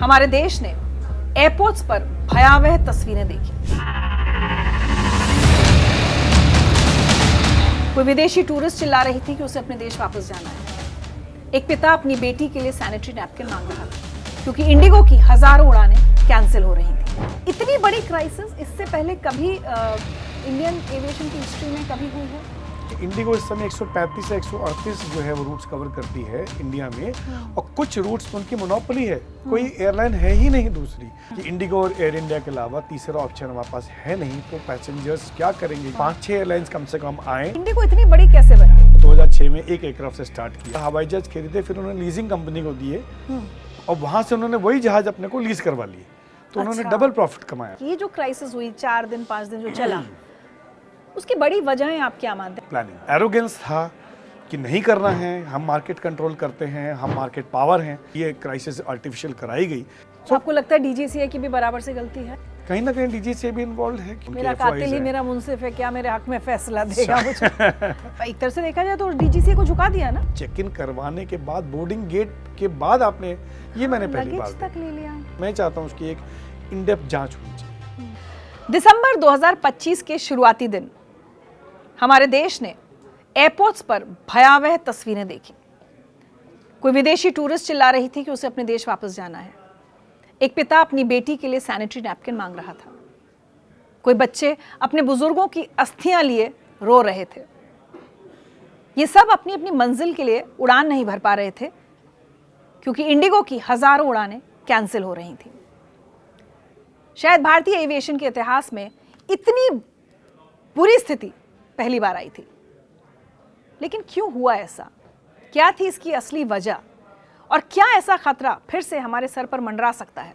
हमारे देश ने एयरपोर्ट्स पर भयावह तस्वीरें देखी। कोई विदेशी टूरिस्ट चिल्ला रही थी कि उसे अपने देश वापस जाना है। एक पिता अपनी बेटी के लिए सैनिटरी नैपकिन मांग रहा था क्योंकि इंडिगो की हजारों उड़ानें कैंसिल हो रही थी। इतनी बड़ी क्राइसिस इससे पहले कभी इंडियन एविएशन की हिस्ट्री में कभी हुई है? इंडिगो इस समय 135 से 138 जो है वो रूट्स कवर करती है इंडिया में, और कुछ रूट्स में उनकी मोनोपोली है। कोई एयरलाइन है ही नहीं दूसरी कि इंडिगो और एयर इंडिया के अलावा तीसरा ऑप्शन हमारे पास है नहीं, तो पैसेंजर्स क्या करेंगे? 5-6 एयरलाइंस कम से कम आए। इंडिगो इतनी बड़ी कैसे बनी? 2006 में एक एयरक्राफ्ट से स्टार्ट किया, हवाई जहाज खरीदे, फिर उन्होंने लीजिंग कंपनी को दिए और वहां से उन्होंने वही जहाज अपने को लीज करवा लिए, तो उन्होंने डबल प्रॉफिट कमाया। ये जो क्राइसिस हुई 4 दिन 5 दिन जो चला, उसकी बड़ी वजहें आप क्या मानते हैं? प्लानिंग, एरोगेंस था कि नहीं करना है, हम मार्केट कंट्रोल करते हैं, हम मार्केट पावर हैं। ये क्राइसिस आर्टिफिशियल कराई गई। तो आपको लगता है डीजीसीए की भी बराबर से गलती है? कहीं ना कहीं डीजीसीए भी इन्वॉल्व है। मेरा कातिल ही मेरा मुंसिफ है, क्या मेरे हक में फैसला देगा मुझे? एक तरह से देखा जाए तो डीजीसीए को झुका दिया ना। चेक इन करवाने के बाद, बोर्डिंग गेट के बाद आपने ये मैंने पहली बार तक ले लिया। मैं चाहता हूँ उसकी एक इन डेप्थ जांच होनी चाहिए। दिसंबर 2025 के शुरुआती दिन हमारे देश ने एयरपोर्ट्स पर भयावह तस्वीरें देखी। कोई विदेशी टूरिस्ट चिल्ला रही थी कि उसे अपने देश वापस जाना है। एक पिता अपनी बेटी के लिए सैनिटरी नैपकिन मांग रहा था। कोई बच्चे अपने बुजुर्गों की अस्थियां लिए रो रहे थे। ये सब अपनी अपनी मंजिल के लिए उड़ान नहीं भर पा रहे थे क्योंकि इंडिगो की हजारों उड़ानें कैंसिल हो रही थी। शायद भारतीय एविएशन के इतिहास में इतनी बुरी स्थिति पहली बार आई थी। लेकिन क्यों हुआ ऐसा? क्या थी इसकी असली वजह? और क्या ऐसा खतरा फिर से हमारे सर पर मंडरा सकता है?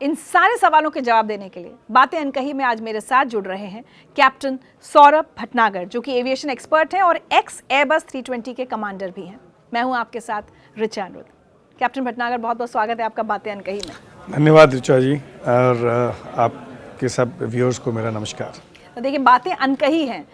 इन सारे सवालों के जवाब देने के लिए बातें अनकही में आज मेरे साथ जुड़ रहे हैं कैप्टन सौरभ भटनागर, जो कि एविएशन एक्सपर्ट हैं और एक्स एयरबस 320 के कमांडर भी हैं। मैं हूं आपके साथ रिचा अनुरुद्ध। कैप्टन भटनागर, बहुत बहुत स्वागत है आपका बातें अनकही में। धन्यवाद रिचा जी, और आपके सब व्यूअर्स को मेरा नमस्कार। तो देखिए, बातें अनकही हैं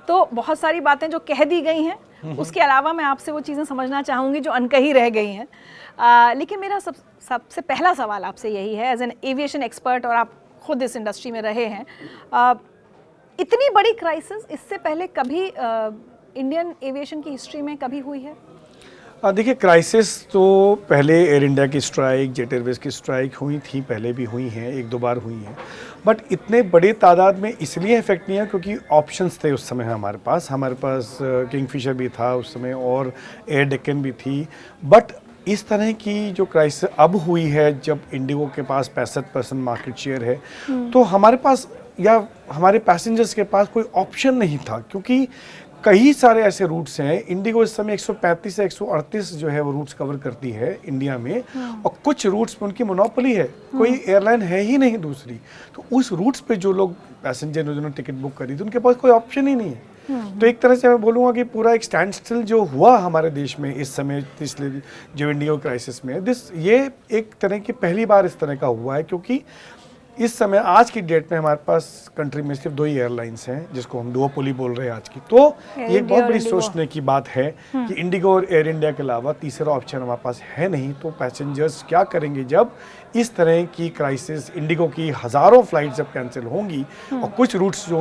तो बहुत सारी बातें जो कह दी गई हैं, उसके अलावा मैं आपसे वो चीज़ें समझना चाहूँगी जो अनकही रह गई हैं। लेकिन मेरा सबसे पहला सवाल आपसे यही है, एज एन एविएशन एक्सपर्ट, और आप खुद इस इंडस्ट्री में रहे हैं, इतनी बड़ी क्राइसिस इससे पहले कभी इंडियन एविएशन की हिस्ट्री में कभी हुई है? देखिए, क्राइसिस तो पहले एयर इंडिया की स्ट्राइक, जेट एयरवेज की स्ट्राइक हुई थी, पहले भी हुई हैं, 1-2 बार हुई हैं, बट इतने बड़े तादाद में इसलिए इफेक्ट नहीं है क्योंकि ऑप्शंस थे उस समय हमारे पास किंगफिशर भी था उस समय और एयर डेक्कन भी थी। बट इस तरह की जो क्राइसिस अब हुई है, जब इंडिगो के पास 65% मार्केट शेयर है, तो हमारे पास या हमारे पैसेंजर्स के पास कोई ऑप्शन नहीं था, क्योंकि कई सारे ऐसे रूट्स हैं। इंडिगो इस समय 135 से 138 जो है वो रूट्स कवर करती है इंडिया में, और कुछ रूट्स में उनकी मोनोपोली है। कोई एयरलाइन है ही नहीं दूसरी, तो उस रूट्स पे जो लोग पैसेंजर जिन्होंने टिकट बुक करी थी, उनके पास कोई ऑप्शन ही नहीं है। तो एक तरह से मैं बोलूँगा कि पूरा एक स्टैंड स्टिल जो हुआ हमारे देश में इस समय, पिछले जो इंडिगो क्राइसिस में, ये एक तरह की पहली बार इस तरह का हुआ है, क्योंकि इस समय आज की डेट में हमारे पास कंट्री में सिर्फ 2 ही एयरलाइंस हैं जिसको हम डुओपोली बोल रहे हैं आज की। तो ये एक बहुत बड़ी सोचने की बात है कि इंडिगो और एयर इंडिया के अलावा तीसरा ऑप्शन हमारे पास है नहीं, तो पैसेंजर्स क्या करेंगे जब इस तरह की क्राइसिस, इंडिगो की हज़ारों फ्लाइट जब कैंसिल होंगी और कुछ रूट्स जो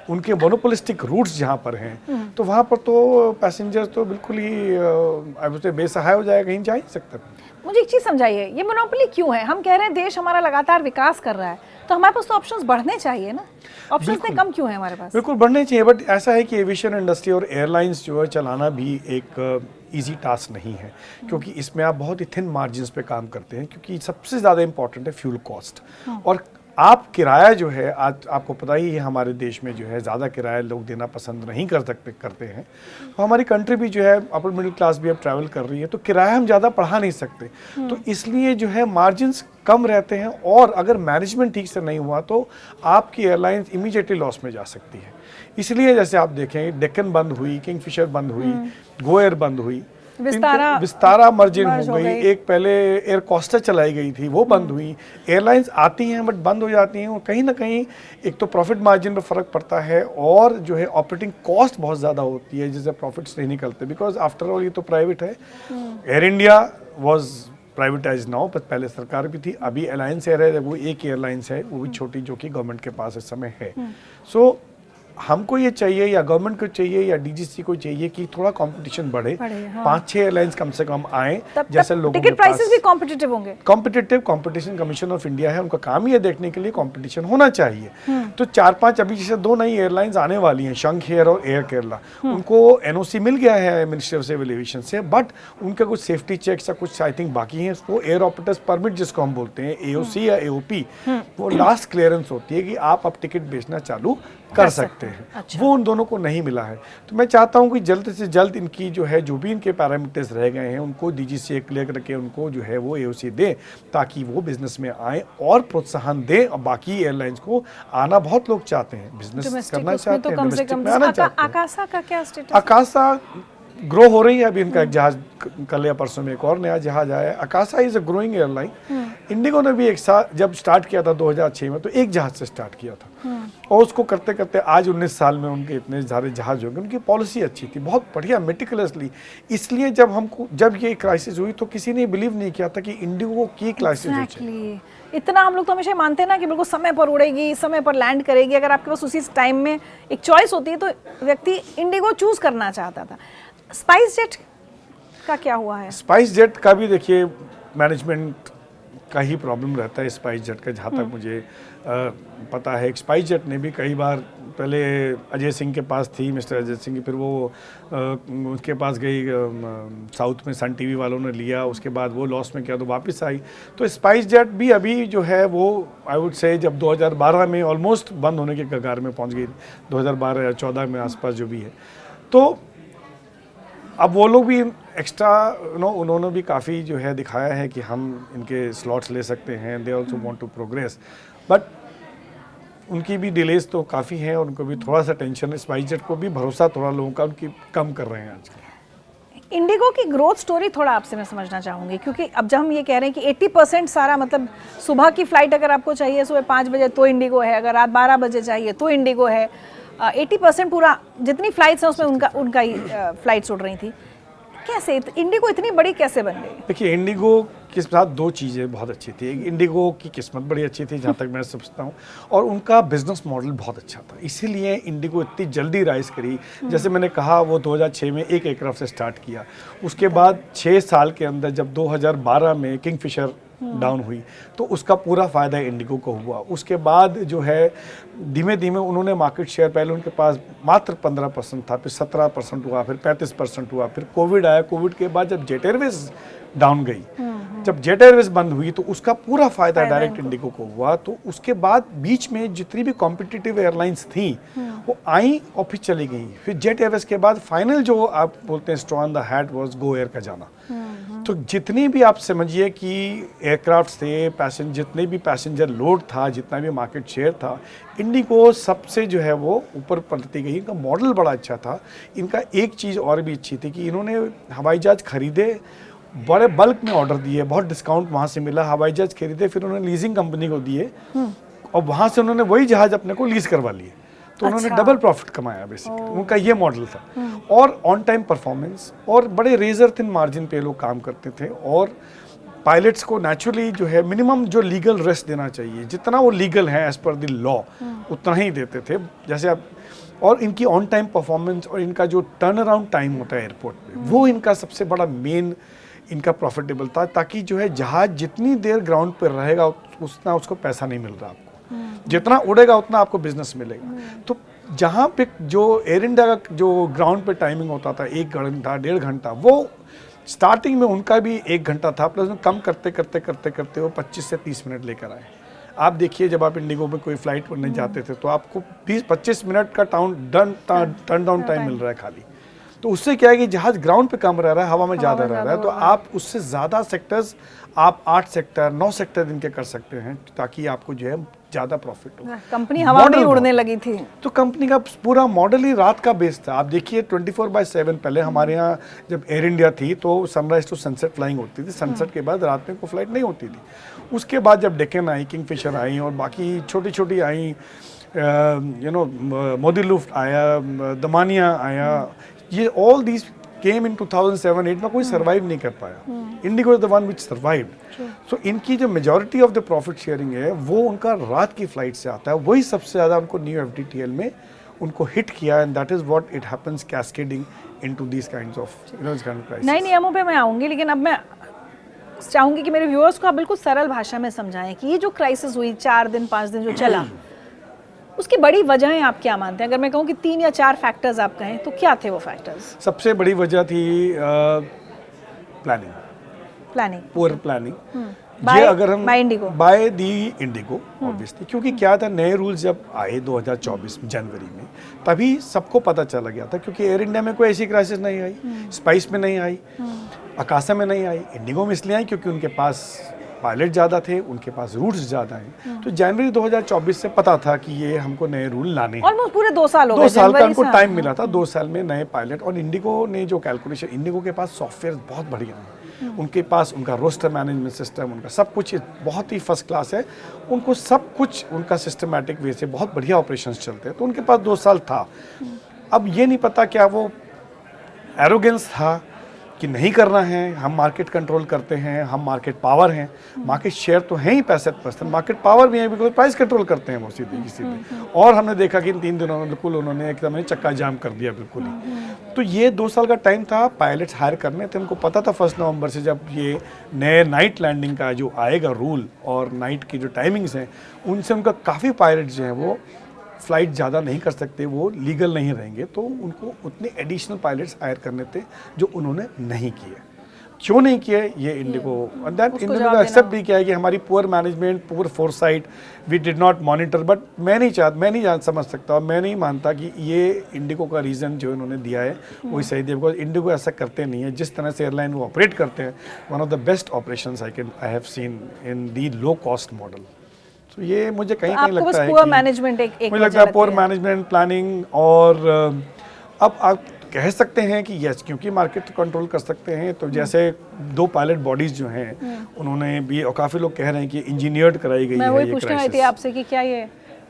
उनके मोनोपोलिस्टिक रूट्स जहाँ पर हैं, तो वहाँ पर तो पैसेंजर्स तो बिल्कुल ही बेसहाय हो जाएगा, कहीं जा ही सकता। मुझे एक चीज़ समझाइए, ये मोनोपोली क्यों है? हम कह रहे हैं देश हमारा लगातार विकास कर रहा है, तो हमारे पास तो ऑप्शंस बढ़ने चाहिए ना। ऑप्शंस इतने कम क्यों है हमारे पास? बिल्कुल बढ़ने चाहिए, बट ऐसा है कि एविएशन इंडस्ट्री और एयरलाइंस जो है चलाना भी एक इजी टास्क नहीं है, क्योंकि इसमें आप बहुत ही थिन मार्जिन्स पे काम करते हैं, क्योंकि सबसे ज़्यादा इंपॉर्टेंट है फ्यूल कॉस्ट। और आप किराया जो है, आज आपको पता ही है हमारे देश में जो है ज़्यादा किराया लोग देना पसंद नहीं करते हैं। तो हमारी कंट्री भी जो है अपर मिडिल क्लास भी अब ट्रैवल कर रही है, तो किराया हम ज़्यादा बढ़ा नहीं सकते, तो इसलिए जो है मार्जिन्स कम रहते हैं, और अगर मैनेजमेंट ठीक से नहीं हुआ तो आपकी एयरलाइंस इमीडिएटली लॉस में जा सकती है। इसलिए जैसे आप देखें, डेक्कन बंद हुई, किंगफिशर बंद हुई, गो एयर बंद हुई, विस्तारा मर्जिन हो गई, एक पहले एयर कोस्टा चलाई गई थी वो बंद हुई। एयरलाइंस आती हैं बट बंद हो जाती हैं, और कहीं ना कहीं एक तो प्रॉफिट मार्जिन पे फ़र्क पड़ता है, और जो है ऑपरेटिंग कॉस्ट बहुत ज़्यादा होती है जिससे प्रॉफिट्स नहीं निकलते, बिकॉज आफ्टर ऑल ये तो प्राइवेट है। एयर इंडिया वाज प्राइवेटाइज ना हो, पर पहले सरकार भी थी, अभी अलायंस एयर है, वो एक एयरलाइंस है, वो भी छोटी, जो कि गवर्नमेंट के पास इस समय है। सो हमको ये चाहिए, या गवर्नमेंट को चाहिए, या डीजीसी को चाहिए कि थोड़ा कंपटीशन बढ़े, हाँ। 5-6 एयरलाइंस कम से कम आए, तब जैसे लोगों के टिकट पास प्राइसेस भी कॉम्पिटिटिव होंगे। Competitive, competition commission of India है, उनका काम ही है देखने के लिए कंपटीशन होना चाहिए। तो 4-5 अभी जैसे 2 नई एयरलाइंस आने वाली हैं, शंख एयर और एयर केरला, उनको एनओसी मिल गया है मिनिस्ट्री ऑफ सिविल एविएशन से, बट उनके कुछ सेफ्टी चेक्स या कुछ आई थिंक बाकी हैं। वो एयर ऑपरेटर्स परमिट जिसको हम बोलते हैं, एओसी या एओपी, वो लास्ट क्लियरेंस होती है कि आप अब टिकट बेचना चालू कर सकते हैं। अच्छा। वो उन दोनों को नहीं मिला है। तो मैं चाहता हूं कि जल्द से जल्द इनकी जो है, जो भी इनके पैरामीटर्स रह गए हैं, उनको डीजीसी क्लियर करके उनको जो है वो एओसी दे, ताकि वो बिजनेस में आए और प्रोत्साहन दे। और बाकी एयरलाइंस को आना बहुत लोग चाहते हैं, बिजनेस करना चाहते हैं, डोमेस्टिक में आना चाहते हैं। आकाशा का क्या स्टेटस? आकाशा ग्रो हो रही है, अभी इनका एक जहाज कल या परसों में एक और नया जहाज आया है। Akasa is a growing airline. IndiGo ने भी एक साथ जब स्टार्ट किया था 2006 में, तो एक जहाज से स्टार्ट किया था, और उसको करते करते आज 19 साल में उनके इतने सारे जहाज हो गए। उनकी पॉलिसी अच्छी थी, बहुत बढ़िया, मेटिकुलसली। इसलिए जब ये क्राइसिस हुई तो किसी ने बिलीव नहीं किया था कि इंडिगो की क्राइसिस हुई। इतना हम लोग तो हमेशा मानते हैं ना कि बिल्कुल समय पर उड़ेगी, समय पर लैंड करेगी। अगर आपके पास उसी टाइम में एक चॉइस होती है तो व्यक्ति इंडिगो चूज करना चाहता था। स्पाइस जेट का क्या हुआ है? स्पाइस जेट का भी देखिए मैनेजमेंट का ही प्रॉब्लम रहता है स्पाइस जेट का, जहाँ तक मुझे पता है। स्पाइस जेट ने भी कई बार, पहले अजय सिंह के पास थी, मिस्टर अजय सिंह, फिर वो उसके पास गई, साउथ में सन टीवी वालों ने लिया, उसके बाद वो लॉस में किया तो वापस आई। तो स्पाइस जेट भी अभी जो है वो आई वुड से जब 2012 में ऑलमोस्ट बंद होने के कगार में पहुंच गई, 2012 या 14 में आसपास जो भी है। तो अब वो लोग भी एक्स्ट्रा उन्होंने भी काफ़ी जो है दिखाया है कि हम इनके स्लॉट्स ले सकते हैं, they also want to progress, but उनकी भी डिलेज तो काफ़ी है, और उनको भी थोड़ा सा टेंशन है। स्पाइस जेट को भी भरोसा थोड़ा लोगों का उनकी कम कर रहे हैं आज। इंडिगो की ग्रोथ स्टोरी थोड़ा आपसे मैं समझना चाहूँगी, क्योंकि अब जब हम ये कह रहे हैं कि 80% सारा, मतलब सुबह की फ़्लाइट अगर आपको चाहिए सुबह 5 बजे तो इंडिगो है, अगर रात 12 बजे चाहिए तो इंडिगो है, 80% पूरा जितनी फ़्लाइट्स हैं उसमें उनका ही फ़्लाइट्स उड़ रही थी। कैसे इंडिगो इतनी बड़ी कैसे बन गई? देखिए, इंडिगो के साथ 2 चीज़ें बहुत अच्छी थी। एक, इंडिगो की किस्मत बड़ी अच्छी थी जहाँ तक मैं समझता हूँ, और उनका बिजनेस मॉडल बहुत अच्छा था, इसीलिए इंडिगो इतनी जल्दी राइज करी। जैसे मैंने कहा, वो 2006 में एक एयरक्राफ्ट से स्टार्ट किया, उसके बाद 6 साल के अंदर जब 2012 में किंगफिशर डाउन हुई तो उसका पूरा फ़ायदा इंडिगो को हुआ। उसके बाद जो है धीमे धीमे उन्होंने मार्केट शेयर, पहले उनके पास मात्र 15% था, फिर 17% हुआ, फिर 35% हुआ, फिर कोविड आया। कोविड के बाद जब जेट एयरवेज डाउन गई, जब जेट एयरवेज बंद हुई, तो उसका पूरा फायदा डायरेक्ट इंडिगो को हुआ। तो उसके बाद बीच में जितनी भी कॉम्पिटिटिव एयरलाइंस थी वो आई और फिर चली गई। फिर जेट एयरवेज के बाद फाइनल जो आप बोलते हैं straw on the hat was Go Air का जाना। तो जितनी भी आप समझिए कि एयरक्राफ्ट से पैसेंजर, जितने भी पैसेंजर लोड था, जितना भी मार्केट शेयर था, इंडिगो सबसे जो है वो ऊपर पलटती गई। इनका मॉडल बड़ा अच्छा था। इनका एक चीज़ और भी अच्छी थी कि इन्होंने हवाई जहाज खरीदे, बड़े बल्क में ऑर्डर दिए, बहुत डिस्काउंट वहाँ से मिला, हवाई जहाज खरीदे, फिर उन्होंने लीजिंग कंपनी को दिए और वहाँ से उन्होंने वही जहाज अपने को लीज करवा लिए। तो उन्होंने डबल प्रॉफिट कमाया बेसिकली। उनका ये मॉडल था। और ऑन टाइम परफॉर्मेंस और बड़े रेजर थिन मार्जिन पे लोग काम करते थे, और पायलट्स को नेचुरली जो है मिनिमम जो लीगल रेस्ट देना चाहिए, जितना वो लीगल है एज पर द लॉ, उतना ही देते थे। जैसे आप, और इनकी ऑन टाइम परफॉर्मेंस और इनका जो टर्न अराउंड टाइम होता है एयरपोर्ट पे, वो इनका सबसे बड़ा मेन इनका प्रॉफिटेबल था, ताकि जो है जहाज जितनी देर ग्राउंड पर रहेगा उतना उसको पैसा नहीं मिल रहा आपको, जितना उड़ेगा उतना आपको बिजनेस मिलेगा। तो जहाँ पे जो एयर इंडिया का जो ग्राउंड पे टाइमिंग होता था 1 घंटा 1.5 घंटा, वो स्टार्टिंग में उनका भी 1 घंटा था, प्लस में कम करते करते करते करते वो 25 से 30 मिनट लेकर आए। आप देखिए, जब आप इंडिगो में कोई फ्लाइट करने जाते थे तो आपको 20-25 मिनट का टर्न डाउन टाइम मिल रहा है खाली। तो उससे क्या है कि जहाज ग्राउंड पे कम रह रहा है, हवा में ज़्यादा रह रहा है, तो आप उससे ज़्यादा सेक्टर्स, आप 8 सेक्टर 9 सेक्टर दिन के कर सकते हैं, ताकि आपको जो है ज़्यादा प्रॉफिट हो। कंपनी हवा में उड़ने लगी थी, तो कंपनी का पूरा मॉडल ही रात का बेस था। आप देखिए 24/7 पहले हमारे यहाँ जब एयर इंडिया थी तो सनराइज टू सनसेट फ्लाइंग होती थी, सनसेट के बाद रात में कोई फ्लाइट नहीं होती थी। उसके बाद जब डेक्कन आई, किंगफिशर आई और बाकी छोटी छोटी आई, मोदी लुफ्ट आया, दमानिया आया, ये ऑल दीज केम इन 2007-8 में कोई सर्वाइव नहीं कर पाया। IndiGo is the one which survived. So इनकी जो majority of the profit sharing है वो उनका रात की फ्लाइट से आता है, वही सबसे ज़्यादा उनको न्यू एफडीटीएल में उनको हिट किया, and that is what it happens cascading into this kinds of this kind of crisis. नए नियमों पे मैं आऊँगी, लेकिन अब मैं चाहूँगी कि मेरे व्यूअर्स को आप बिल्कुल सरल भाषा में समझाएं कि ये जो क्राइसिस हुई 4 दिन 5 दिन जो चला, उसकी बड़ी वजहें आप क्या मानते हैं? अगर मैं कहूँ कि 3 या 4 फैक्टर्स आप कहें तो क्या थे वो फैक्टर्स? सबसे बड़ी वजह थी प्लानिंग, पुअर प्लानिंग। ये अगर हम बाय दी इंडिगो ऑब्वियसली, क्योंकि क्या था, नए रूल्स जब आए 2024 जनवरी में तभी सबको पता चला गया था, क्योंकि एयर इंडिया में कोई ऐसी क्राइसिस नहीं आई, स्पाइस में नहीं आई, अकासा में नहीं आई, इंडिगो में इसलिए आई क्योंकि उनके पास पायलट ज़्यादा थे, उनके पास रूट्स ज़्यादा हैं। तो जनवरी 2024 से पता था कि ये हमको नए रूल लाने हैं। ऑलमोस्ट पूरे 2 साल हो गए, 2 साल का उनको टाइम मिला था, 2 साल में नए पायलट। और इंडिगो ने जो कैलकुलेशन, इंडिगो के पास सॉफ्टवेयर बहुत बढ़िया है, उनके पास उनका रोस्टर मैनेजमेंट सिस्टम, उनका सब कुछ बहुत ही फर्स्ट क्लास है, उनको सब कुछ उनका सिस्टमैटिक वे से बहुत बढ़िया ऑपरेशंस चलते हैं, तो उनके पास 2 साल था। अब ये नहीं पता क्या वो एरोगेंस था कि नहीं करना है, हम मार्केट कंट्रोल करते हैं, हम मार्केट पावर हैं, मार्केट शेयर तो है ही 65%, मार्केट पावर भी है बिकॉज प्राइस कंट्रोल करते हैं वो सीधे। और हमने देखा कि इन 3 दिनों में बिल्कुल उन्होंने एकदम चक्का जाम कर दिया बिल्कुल ही। तो ये 2 साल का टाइम था, पायलट्स हायर करने थे, उनको पता था 1 नवंबर से जब ये नए नाइट लैंडिंग का जो आएगा रूल और नाइट की जो टाइमिंग्स हैं उनसे उनका काफ़ी पायलट जो हैं वो फ्लाइट ज़्यादा नहीं कर सकते, वो लीगल नहीं रहेंगे, तो उनको उतने एडिशनल पायलट्स हायर करने थे जो उन्होंने नहीं किए। क्यों नहीं किए ये इंडिगो इंडिगो का एक्सेप्ट भी किया है कि हमारी poor management, poor foresight, we did not monitor. But मैं नहीं समझ सकता और मैं नहीं मानता कि ये इंडिगो का रीज़न जो इन्होंने दिया है वही सही दिया, बिकॉज इंडिगो ऐसा करते नहीं है। जिस तरह से एयरलाइन वो ऑपरेट करते हैं, one of the best operations I have seen in the low cost model. तो ये मुझे कहीं लगता है पुअर मैनेजमेंट मुझे लगता है पुअर मैनेजमेंट, प्लानिंग। और अब आप कह सकते हैं कि यस, क्योंकि मार्केट कंट्रोल कर सकते हैं, तो जैसे 2 पायलट बॉडीज जो हैं उन्होंने भी, और काफ़ी लोग कह रहे हैं कि इंजीनियर्ड कराई गई है ये क्राइसिस। मैं वही पूछने आई थी आपसे कि क्या ये,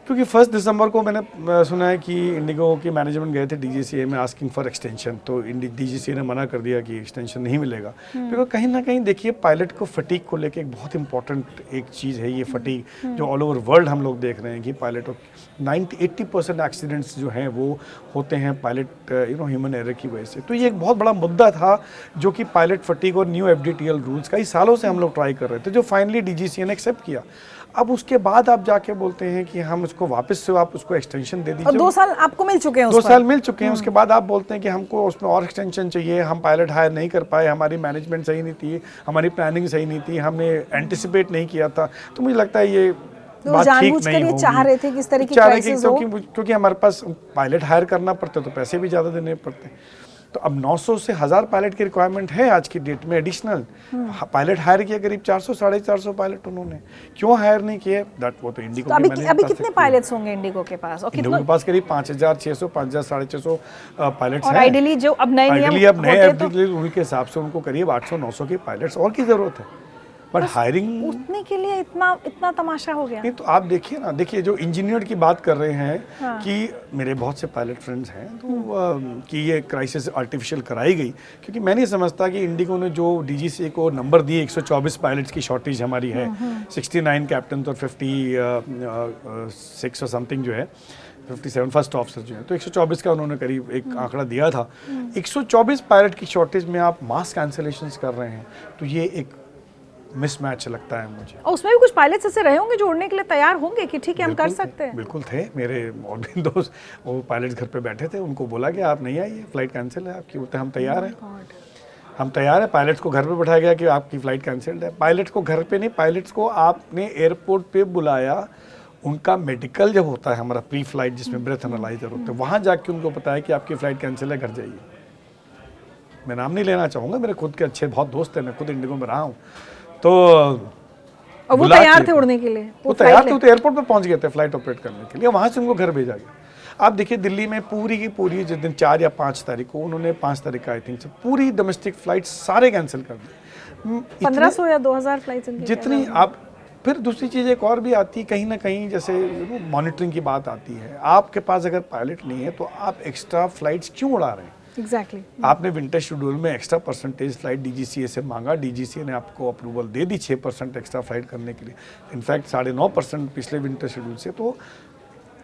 क्योंकि 1 दिसंबर को मैंने सुना है कि इंडिगो की मैनेजमेंट गए थे डीजीसीए में आस्किंग फॉर एक्सटेंशन, तो डीजीसीए ने मना कर दिया कि एक्सटेंशन नहीं मिलेगा। बिकॉज कहीं ना कहीं देखिए, पायलट को फटीक को लेके एक बहुत इंपॉर्टेंट एक चीज़ है ये फटीक, जो ऑल ओवर वर्ल्ड हम लोग देख रहे हैं कि पायलटों 90-80% एक्सीडेंट्स जो हैं वो होते हैं पायलट ह्यूमन एरर की वजह से। तो ये एक बहुत बड़ा मुद्दा था जो कि पायलट फटीक और न्यू एफडीटीएल रूल्स कई सालों से हम लोग ट्राई कर रहे थे, जो फाइनली डीजीसीए ने एक्सेप्ट किया। अब उसके बाद आप जाके बोलते हैं कि हम उसको वापस से आप उसको एक्सटेंशन दे दीजिए। 2 साल आपको मिल चुके हैं, 2 साल मिल चुके हैं, उसके बाद आप बोलते हैं कि हमको उसमें और एक्सटेंशन चाहिए, हम पायलट हायर नहीं कर पाए, हमारी मैनेजमेंट सही नहीं थी, हमारी प्लानिंग सही नहीं थी, हमने एंटिसिपेट नहीं किया था। तो मुझे लगता है ये बात ठीक नहीं होगी। चाह रहे थे कि इस तरह की क्राइसिस हो, क्योंकि हमारे पास पायलट हायर करना पड़ता तो पैसे भी ज़्यादा देने पड़ते। तो अब 900 से 1000 पायलट की रिक्वायरमेंट है आज की डेट में एडिशनल। पायलट हायर किया करीब 400-450 पायलट उन्होंने, क्यों हायर नहीं किए? दैट वो तो इंडिगो के मैनेजमेंट। अभी कितने पायलट्स होंगे इंडिगो के पास? और इंडिगो के पास करीब 5600 5600 पायलट्स हैं। और आइडियली जो अब नए रूल के हिसाब से उनको करीब 800-900 के पायलट्स और की जरूरत है। बट हायरिंग उतने के लिए इतना तमाशा हो गया। नहीं तो आप देखिए ना, देखिए जो इंजीनियर की बात कर रहे हैं कि मेरे बहुत से पायलट फ्रेंड्स हैं, तो कि ये क्राइसिस आर्टिफिशियल कराई गई, क्योंकि मैं नहीं समझता कि इंडिगो ने जो डीजीसीए को नंबर दिए 124 पायलट्स की शॉर्टेज हमारी है, 69 कैप्टन और 56 और समथिंग जो है 57 फर्स्ट ऑफिसर जो है, तो 124 का उन्होंने करीब एक आंकड़ा दिया था। 124 पायलट की शॉर्टेज में आप मास कैंसिलेशंस कर रहे हैं, तो ये एक मिसमैच लगता है मुझे। और उसमें भी कुछ पायलट्स ऐसे रहे होंगे जो उड़ने के लिए तैयार होंगे कि ठीक है हम कर सकते हैं। बिल्कुल थे, मेरे और भी दोस्त वो पायलट्स घर पे बैठे थे, उनको बोला कि आप नहीं आइए, फ्लाइट कैंसिल है आपकी। बोलते हम तैयार हैं, हम तैयार हैं। पायलट्स को घर पे बैठाया गया कि आपकी फ़्लाइट कैंसिल्ड है। पायलट्स को घर पे नहीं, पायलट्स को आपने एयरपोर्ट पे बुलाया, उनका मेडिकल जब होता है हमारा प्री फ्लाइट जिसमें ब्रेथ एनालाइजर होते हैं, वहाँ जाके उनको बताया कि आपकी फ़्लाइट कैंसिल है, घर जाइए। मैं नाम नहीं लेना चाहूँगा, मेरे खुद के अच्छे बहुत दोस्त हैं, मैं खुद इंडिगो में रहा हूँ। तो और वो तैयार थे उड़ने के लिए, वो तैयार थे, तो एयरपोर्ट पे पहुंच गए थे फ्लाइट ऑपरेट करने के लिए, वहाँ से उनको घर भेजा गया। आप देखिए दिल्ली में पूरी की पूरी जिस दिन 4 या 5 तारीख को, उन्होंने 5 तारीख का आई थिंक से पूरी डोमेस्टिक फ्लाइट सारे कैंसिल कर दी। 1500 या 2000 फ्लाइट्स जितनी आप। फिर दूसरी चीज़ एक और भी आती है, कहीं ना कहीं जैसे मॉनिटरिंग की बात आती है। आपके पास अगर पायलट नहीं है तो आप एक्स्ट्रा फ्लाइट्स क्यों उड़ा रहे हैं? एग्जैक्टली। आपने विंटर शेड्यूल में एक्स्ट्रा परसेंटेज फ्लाइट डीजीसीए से मांगा, डीजीसीए ने आपको अप्रूवल दे दी 6% एक्स्ट्रा फ्लाइट करने के लिए, इनफैक्ट 9.5% पिछले विंटर शेड्यूल से। तो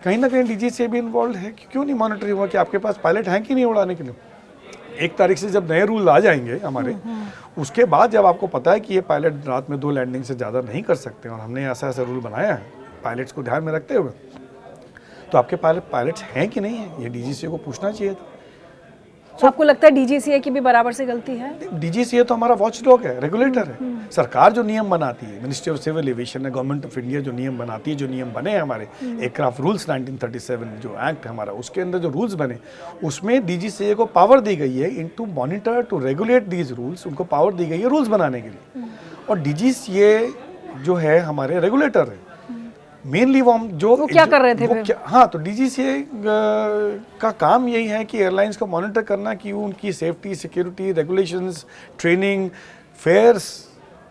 कहीं ना कहीं डीजीसीए भी इन्वॉल्व है कि क्यों नहीं मॉनिटरिंग हुआ कि आपके पास पायलट हैं कि नहीं उड़ाने के लिए। 1 तारीख से जब नए रूल आ जाएंगे हमारे, उसके बाद जब आपको पता है कि ये पायलट रात में 2 लैंडिंग से ज़्यादा नहीं कर सकते और हमने ऐसा ऐसा रूल बनाया है पायलट्स को ध्यान में रखते हुए, तो आपके पायलट्स हैं कि नहीं है, ये डीजीसीए को पूछना चाहिए था। तो आपको लगता है डीजीसीए की भी बराबर से गलती है? डीजीसीए तो हमारा वॉच डॉग है, रेगुलेटर है। सरकार जो नियम बनाती है, मिनिस्ट्री ऑफ सिविल एविएशन है, गवर्नमेंट ऑफ इंडिया जो नियम बनाती है, जो नियम बने हैं हमारे एयरक्राफ्ट रूल्स 1937 जो एक्ट है हमारा, उसके अंदर जो रूल्स बने, उसमें डीजीसीए को पावर दी गई है in to monitor, to regulate these rules. उनको पावर दी गई है रूल्स बनाने के लिए, और डीजीसीए जो है हमारे रेगुलेटर है मेनली। वो क्या कर रहे थे फिर? हाँ, तो डीजीसीए का काम यही है कि एयरलाइंस को मॉनिटर करना कि उनकी safety, security, regulations, training, fares,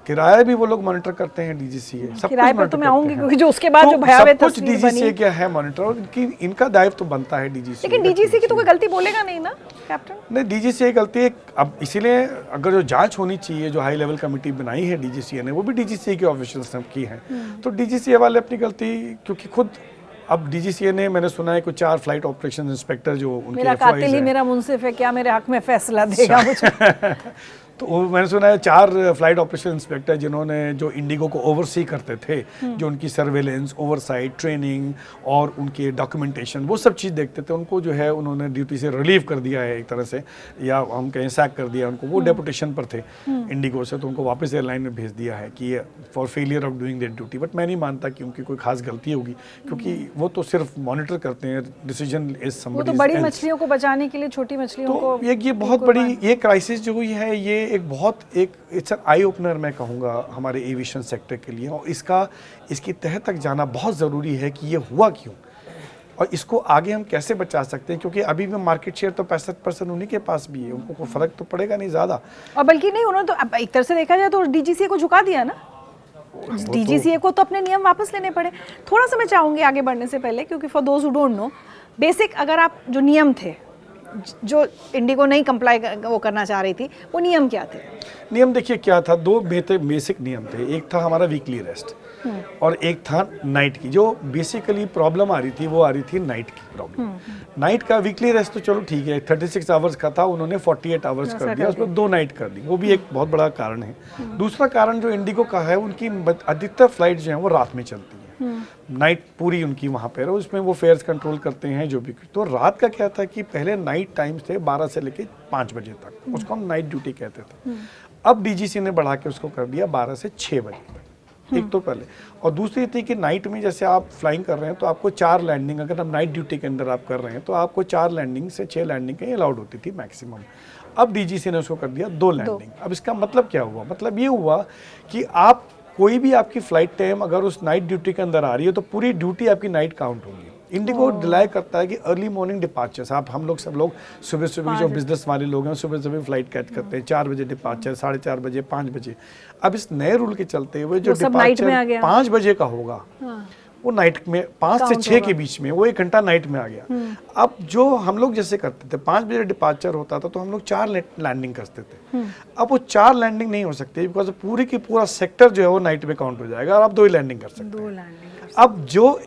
किराया भी वो लोग मॉनिटर करते हैं डीजीसीए। सब किराए पर तो मैं आऊंगी, क्योंकि जो उसके बाद जो तो भयावह सब कुछ तस्वीर डीजीसीए बनी। क्या है मॉनिटर, और इनका दायित्व तो बनता है डीजीसीए। लेकिन डीजीसीए की तो कोई गलती बोलेगा नहीं ना कैप्टन? नहीं, डीजीसीए गलती है। अब इसीलिए अगर जो जांच होनी चाहिए, जो हाई लेवल कमेटी बनाई है डीजीसीए ने, वो भी डीजीसीए के ऑफिशियल्स ने की है। तो डीजीसीए वाले अपनी गलती, क्योंकि खुद अब डीजीसीए ने, मैंने सुना है कुछ 4 फ्लाइट ऑपरेशन इंस्पेक्टर जो उनके मेरा कातिल ही मेरा मुंसिफ है, क्या मेरे हक में फैसला देगा मुझे? तो वो मैंने सुना है 4 फ्लाइट ऑपरेशन इंस्पेक्टर जिन्होंने, जो इंडिगो को ओवरसी करते थे, जो उनकी सर्वेलेंस, ओवरसाइट, ट्रेनिंग और उनके डॉक्यूमेंटेशन, वो सब चीज़ देखते थे, उनको जो है उन्होंने ड्यूटी से रिलीव कर दिया है एक तरह से, या हम कहें सैक कर दिया उनको। वो डेपुटेशन पर थे इंडिगो से, तो उनको वापस एयरलाइन में भेज दिया है कि for failure of doing there duty. But मैं नहीं मानता कि उनकी कोई खास गलती होगी, क्योंकि वो तो सिर्फ मॉनिटर करते हैं, डिसीजन इज समबडीज। वो तो बड़ी मछलियों को बचाने के लिए छोटी मछलियों को, ये बहुत बड़ी ये क्राइसिस जो हुई है, ये एक इट्स एन आई ओपनर मैं कहूँगा हमारे एविएशन सेक्टर के लिए, और इसकी तह तक जाना बहुत ज़रूरी है कि ये हुआ क्यों और इसको आगे हम कैसे बचा सकते हैं, क्योंकि अभी भी मार्केट शेयर तो 65% उन्हीं के पास भी है, उनको कोई फ़र्क तो पड़ेगा नहीं ज़्यादा। और बल्कि नहीं, उन्होंने तो एक तरह से देखा जाए तो डीजीसीए को झुका दिया ना, डीजीसीए को तो अपने नियम वापस लेने पड़े। थोड़ा सा मैं चाहूँगी आगे बढ़ने से पहले, क्योंकि for those who don't know, basic अगर आप जो नियम थे, जो इंडिगो नहीं कंप्लाई वो करना चाह रही थी, वो नियम क्या थे? नियम देखिए क्या था, 2 बेसिक नियम थे। एक था हमारा वीकली रेस्ट और एक था नाइट की। जो बेसिकली प्रॉब्लम आ रही थी वो आ रही थी नाइट की प्रॉब्लम। नाइट का वीकली रेस्ट तो चलो ठीक है, 36 आवर्स का था, उन्होंने 48 आवर्स कर दिया, उसमें 2 नाइट कर दी, वो भी एक बहुत बड़ा कारण है। दूसरा कारण जो इंडिगो का है, उनकी अधिकतर फ्लाइट जो है वो रात में चलती है, नाइट पूरी उनकी वहाँ पर है, उसमें वो फेयर्स कंट्रोल करते हैं जो भी। तो रात का क्या था कि पहले नाइट टाइम्स थे 12 से लेके 5 बजे तक, उसको हम नाइट ड्यूटी कहते थे। अब डीजीसी ने बढ़ा के उसको कर दिया 12 से 6 बजे तक, एक तो पहले। और दूसरी थी कि नाइट में जैसे आप फ्लाइंग कर रहे हैं तो आपको 4 लैंडिंग, अगर हम नाइट ड्यूटी के अंदर आप कर रहे हैं तो आपको 4 लैंडिंग से 6 लैंडिंग कहीं अलाउड होती थी मैक्सिमम। अब डीजीसी ने उसको कर दिया 2 लैंडिंग। अब इसका मतलब क्या हुआ? मतलब ये हुआ कि आप कोई भी आपकी फ्लाइट टाइम अगर उस नाइट ड्यूटी के अंदर आ रही है तो पूरी ड्यूटी आपकी नाइट काउंट होगी। इंडिगो डिलाई करता है कि अर्ली मॉर्निंग डिपार्चर्स, हम लोग सब लोग सुबह जो बिजनेस वाले लोग हैं सुबह फ्लाइट कैच करते हैं, 4 बजे डिपार्चर, 4:30 बजे, 5 बजे। अब इस नए रूल के चलते हुए जो डिपार्चर 5 बजे का होगा, वो नाइट में 5 से 6 के बीच में, वो 1 घंटा नाइट में आ गया। अब जो हम लोग जैसे करते थे, 5 बजे डिपार्चर होता था तो हम लोग 4 लैंडिंग करते थे। अब वो 4 लैंडिंग नहीं हो सकती, बिकॉज पूरी की पूरा सेक्टर जो है वो नाइट में काउंट हो जाएगा और आप 2 ही लैंडिंग कर सकते हैं। अब जो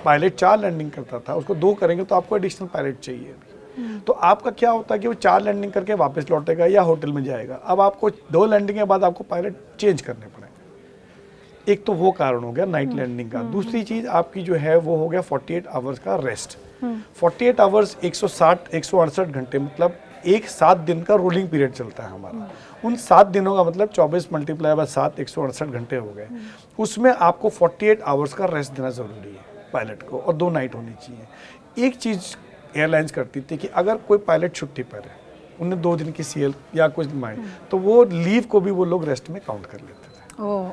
पायलट 4 लैंडिंग करता था उसको 2 करेंगे तो आपको एडिशनल पायलट चाहिए। तो आपका क्या होता है कि वो 4 लैंडिंग करके वापस लौटेगा या होटल में जाएगा। अब आपको 2 लैंडिंग के बाद आपको पायलट चेंज करने पड़ेंगे। एक तो वो कारण हो गया नाइट लैंडिंग का। दूसरी चीज आपकी जो है वो हो गया 48 आवर्स का रेस्ट। 48 आवर्स 168 घंटे, मतलब एक 7 दिन का रोलिंग पीरियड चलता है हमारा। उन 7 दिनों का मतलब 24 × 7 168 घंटे हो गए। उसमें आपको 48 आवर्स का रेस्ट देना जरूरी है पायलट को, और 2 नाइट होनी चाहिए। एक चीज़ एयरलाइंस करती थी कि अगर कोई पायलट छुट्टी पर है, उन्हें 2 दिन की सीएल या कुछ मांगे, तो वो लीव को भी वो लोग रेस्ट में काउंट कर लेते थे।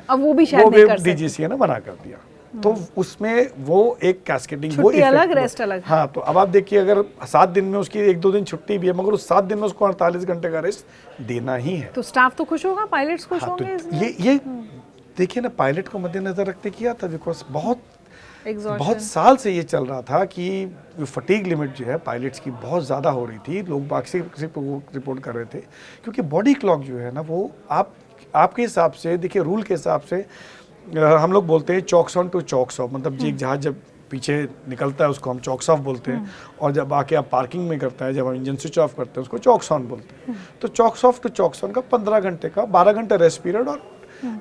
अब वो भी शायद नहीं कर सकते। डीजीसीए ने मना कर दिया। तो उसमें वो एक कैस्केडिंग, वो अलग, रेस्ट अलग। हाँ, तो अब आप देखिए अगर 7 दिन में उसकी 1-2 दिन छुट्टी भी है, मगर उस 7 दिन में उसको 48 घंटे का रेस्ट देना ही है। तो स्टाफ तो खुश होगा, पायलट्स खुश होंगे। ये देखिए ना, पायलट को मद्देनजर रखते किया था, बिकॉज बहुत बहुत साल से ये चल रहा था कि फटीग लिमिट जो है पायलट्स की बहुत ज़्यादा हो रही थी, लोग बाकी से रिपोर्ट कर रहे थे, क्योंकि बॉडी क्लॉक जो है ना वो आपके हिसाब से देखिए, रूल के हिसाब से हम लोग बोलते हैं chocks on to chocks off, मतलब एक जहाज जब पीछे निकलता है उसको हम चॉक्स ऑफ बोलते हैं, और जब आके आप पार्किंग में करता है, जब हम इंजन स्विच ऑफ करते हैं उसको चॉक्स ऑन बोलते हैं। तो chocks off to chocks on का 15 घंटे का 12 घंटे रेस्ट पीरियड और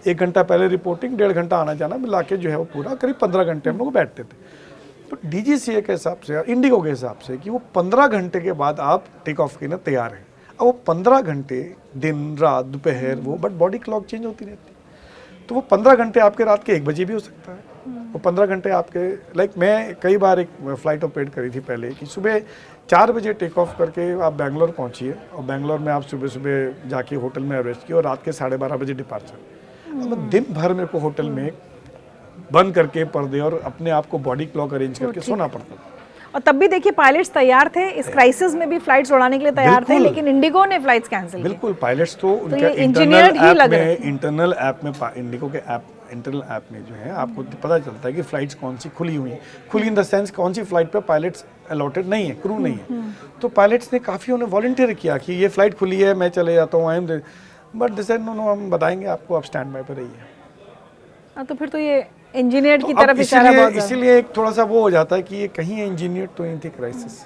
1 घंटा पहले रिपोर्टिंग, 1.5 घंटा आना जाना मिला के जो है वो पूरा करीब 15 घंटे हम लोग बैठते थे। तो DGCA के हिसाब से, इंडिगो के हिसाब से, कि वो 15 घंटे के बाद आप टेक ऑफ के लिए तैयार हैं। अब वो 15 घंटे दिन रात दोपहर वो, बट बॉडी क्लॉक चेंज होती रहती है, तो वो 15 घंटे आपके रात के 1 बजे भी हो सकता है, वो 15 घंटे आपके, लाइक मैं कई बार एक फ़्लाइट ऑपरेट करी थी पहले, कि सुबह 4 बजे टेक ऑफ करके आप बैंगलोर पहुंचिए, और बैंगलोर में आप सुबह सुबह जाके होटल में रेस्ट किए, और रात के 12:30 बजे डिपार्चर। अब दिन भर मेरे को होटल में बंद करके पर्दे और अपने आप को बॉडी क्लॉक अरेंज करके सोना पड़ता था। और तब भी देखिए पायलट्स तैयार थे, इस क्राइसिस में भी फ्लाइट्स उड़ाने के लिए तैयार थे, लेकिन इंडिगो ने फ्लाइट्स कैंसिल की। बिल्कुल, पायलट्स तो उनका इंटरनल ऐप में इंडिगो के इंटरनल ऐप में जो है आपको पता चलता है कि फ्लाइट्स कौन सी खुली हुई हैं, खुली इन द सेंस कौन सी फ्लाइट पे पायलट्स अलॉटेड नहीं है, क्रू नहीं है। तो पायलट्स ने काफ़ी उन्हें वॉलंटियर किया कि ये फ्लाइट खुली है, मैं चले जाता हूँ, I am, but this no हम बताएंगे आपको, आप स्टैंड बाय पर रहिए। तो फिर तो ये इंजीनियर की तरफ इशारा बहुत ज़्यादा। इसीलिए एक थोड़ा सा वो हो जाता है कि ये कहीं इंजीनियर तो नहीं थी क्राइसिस।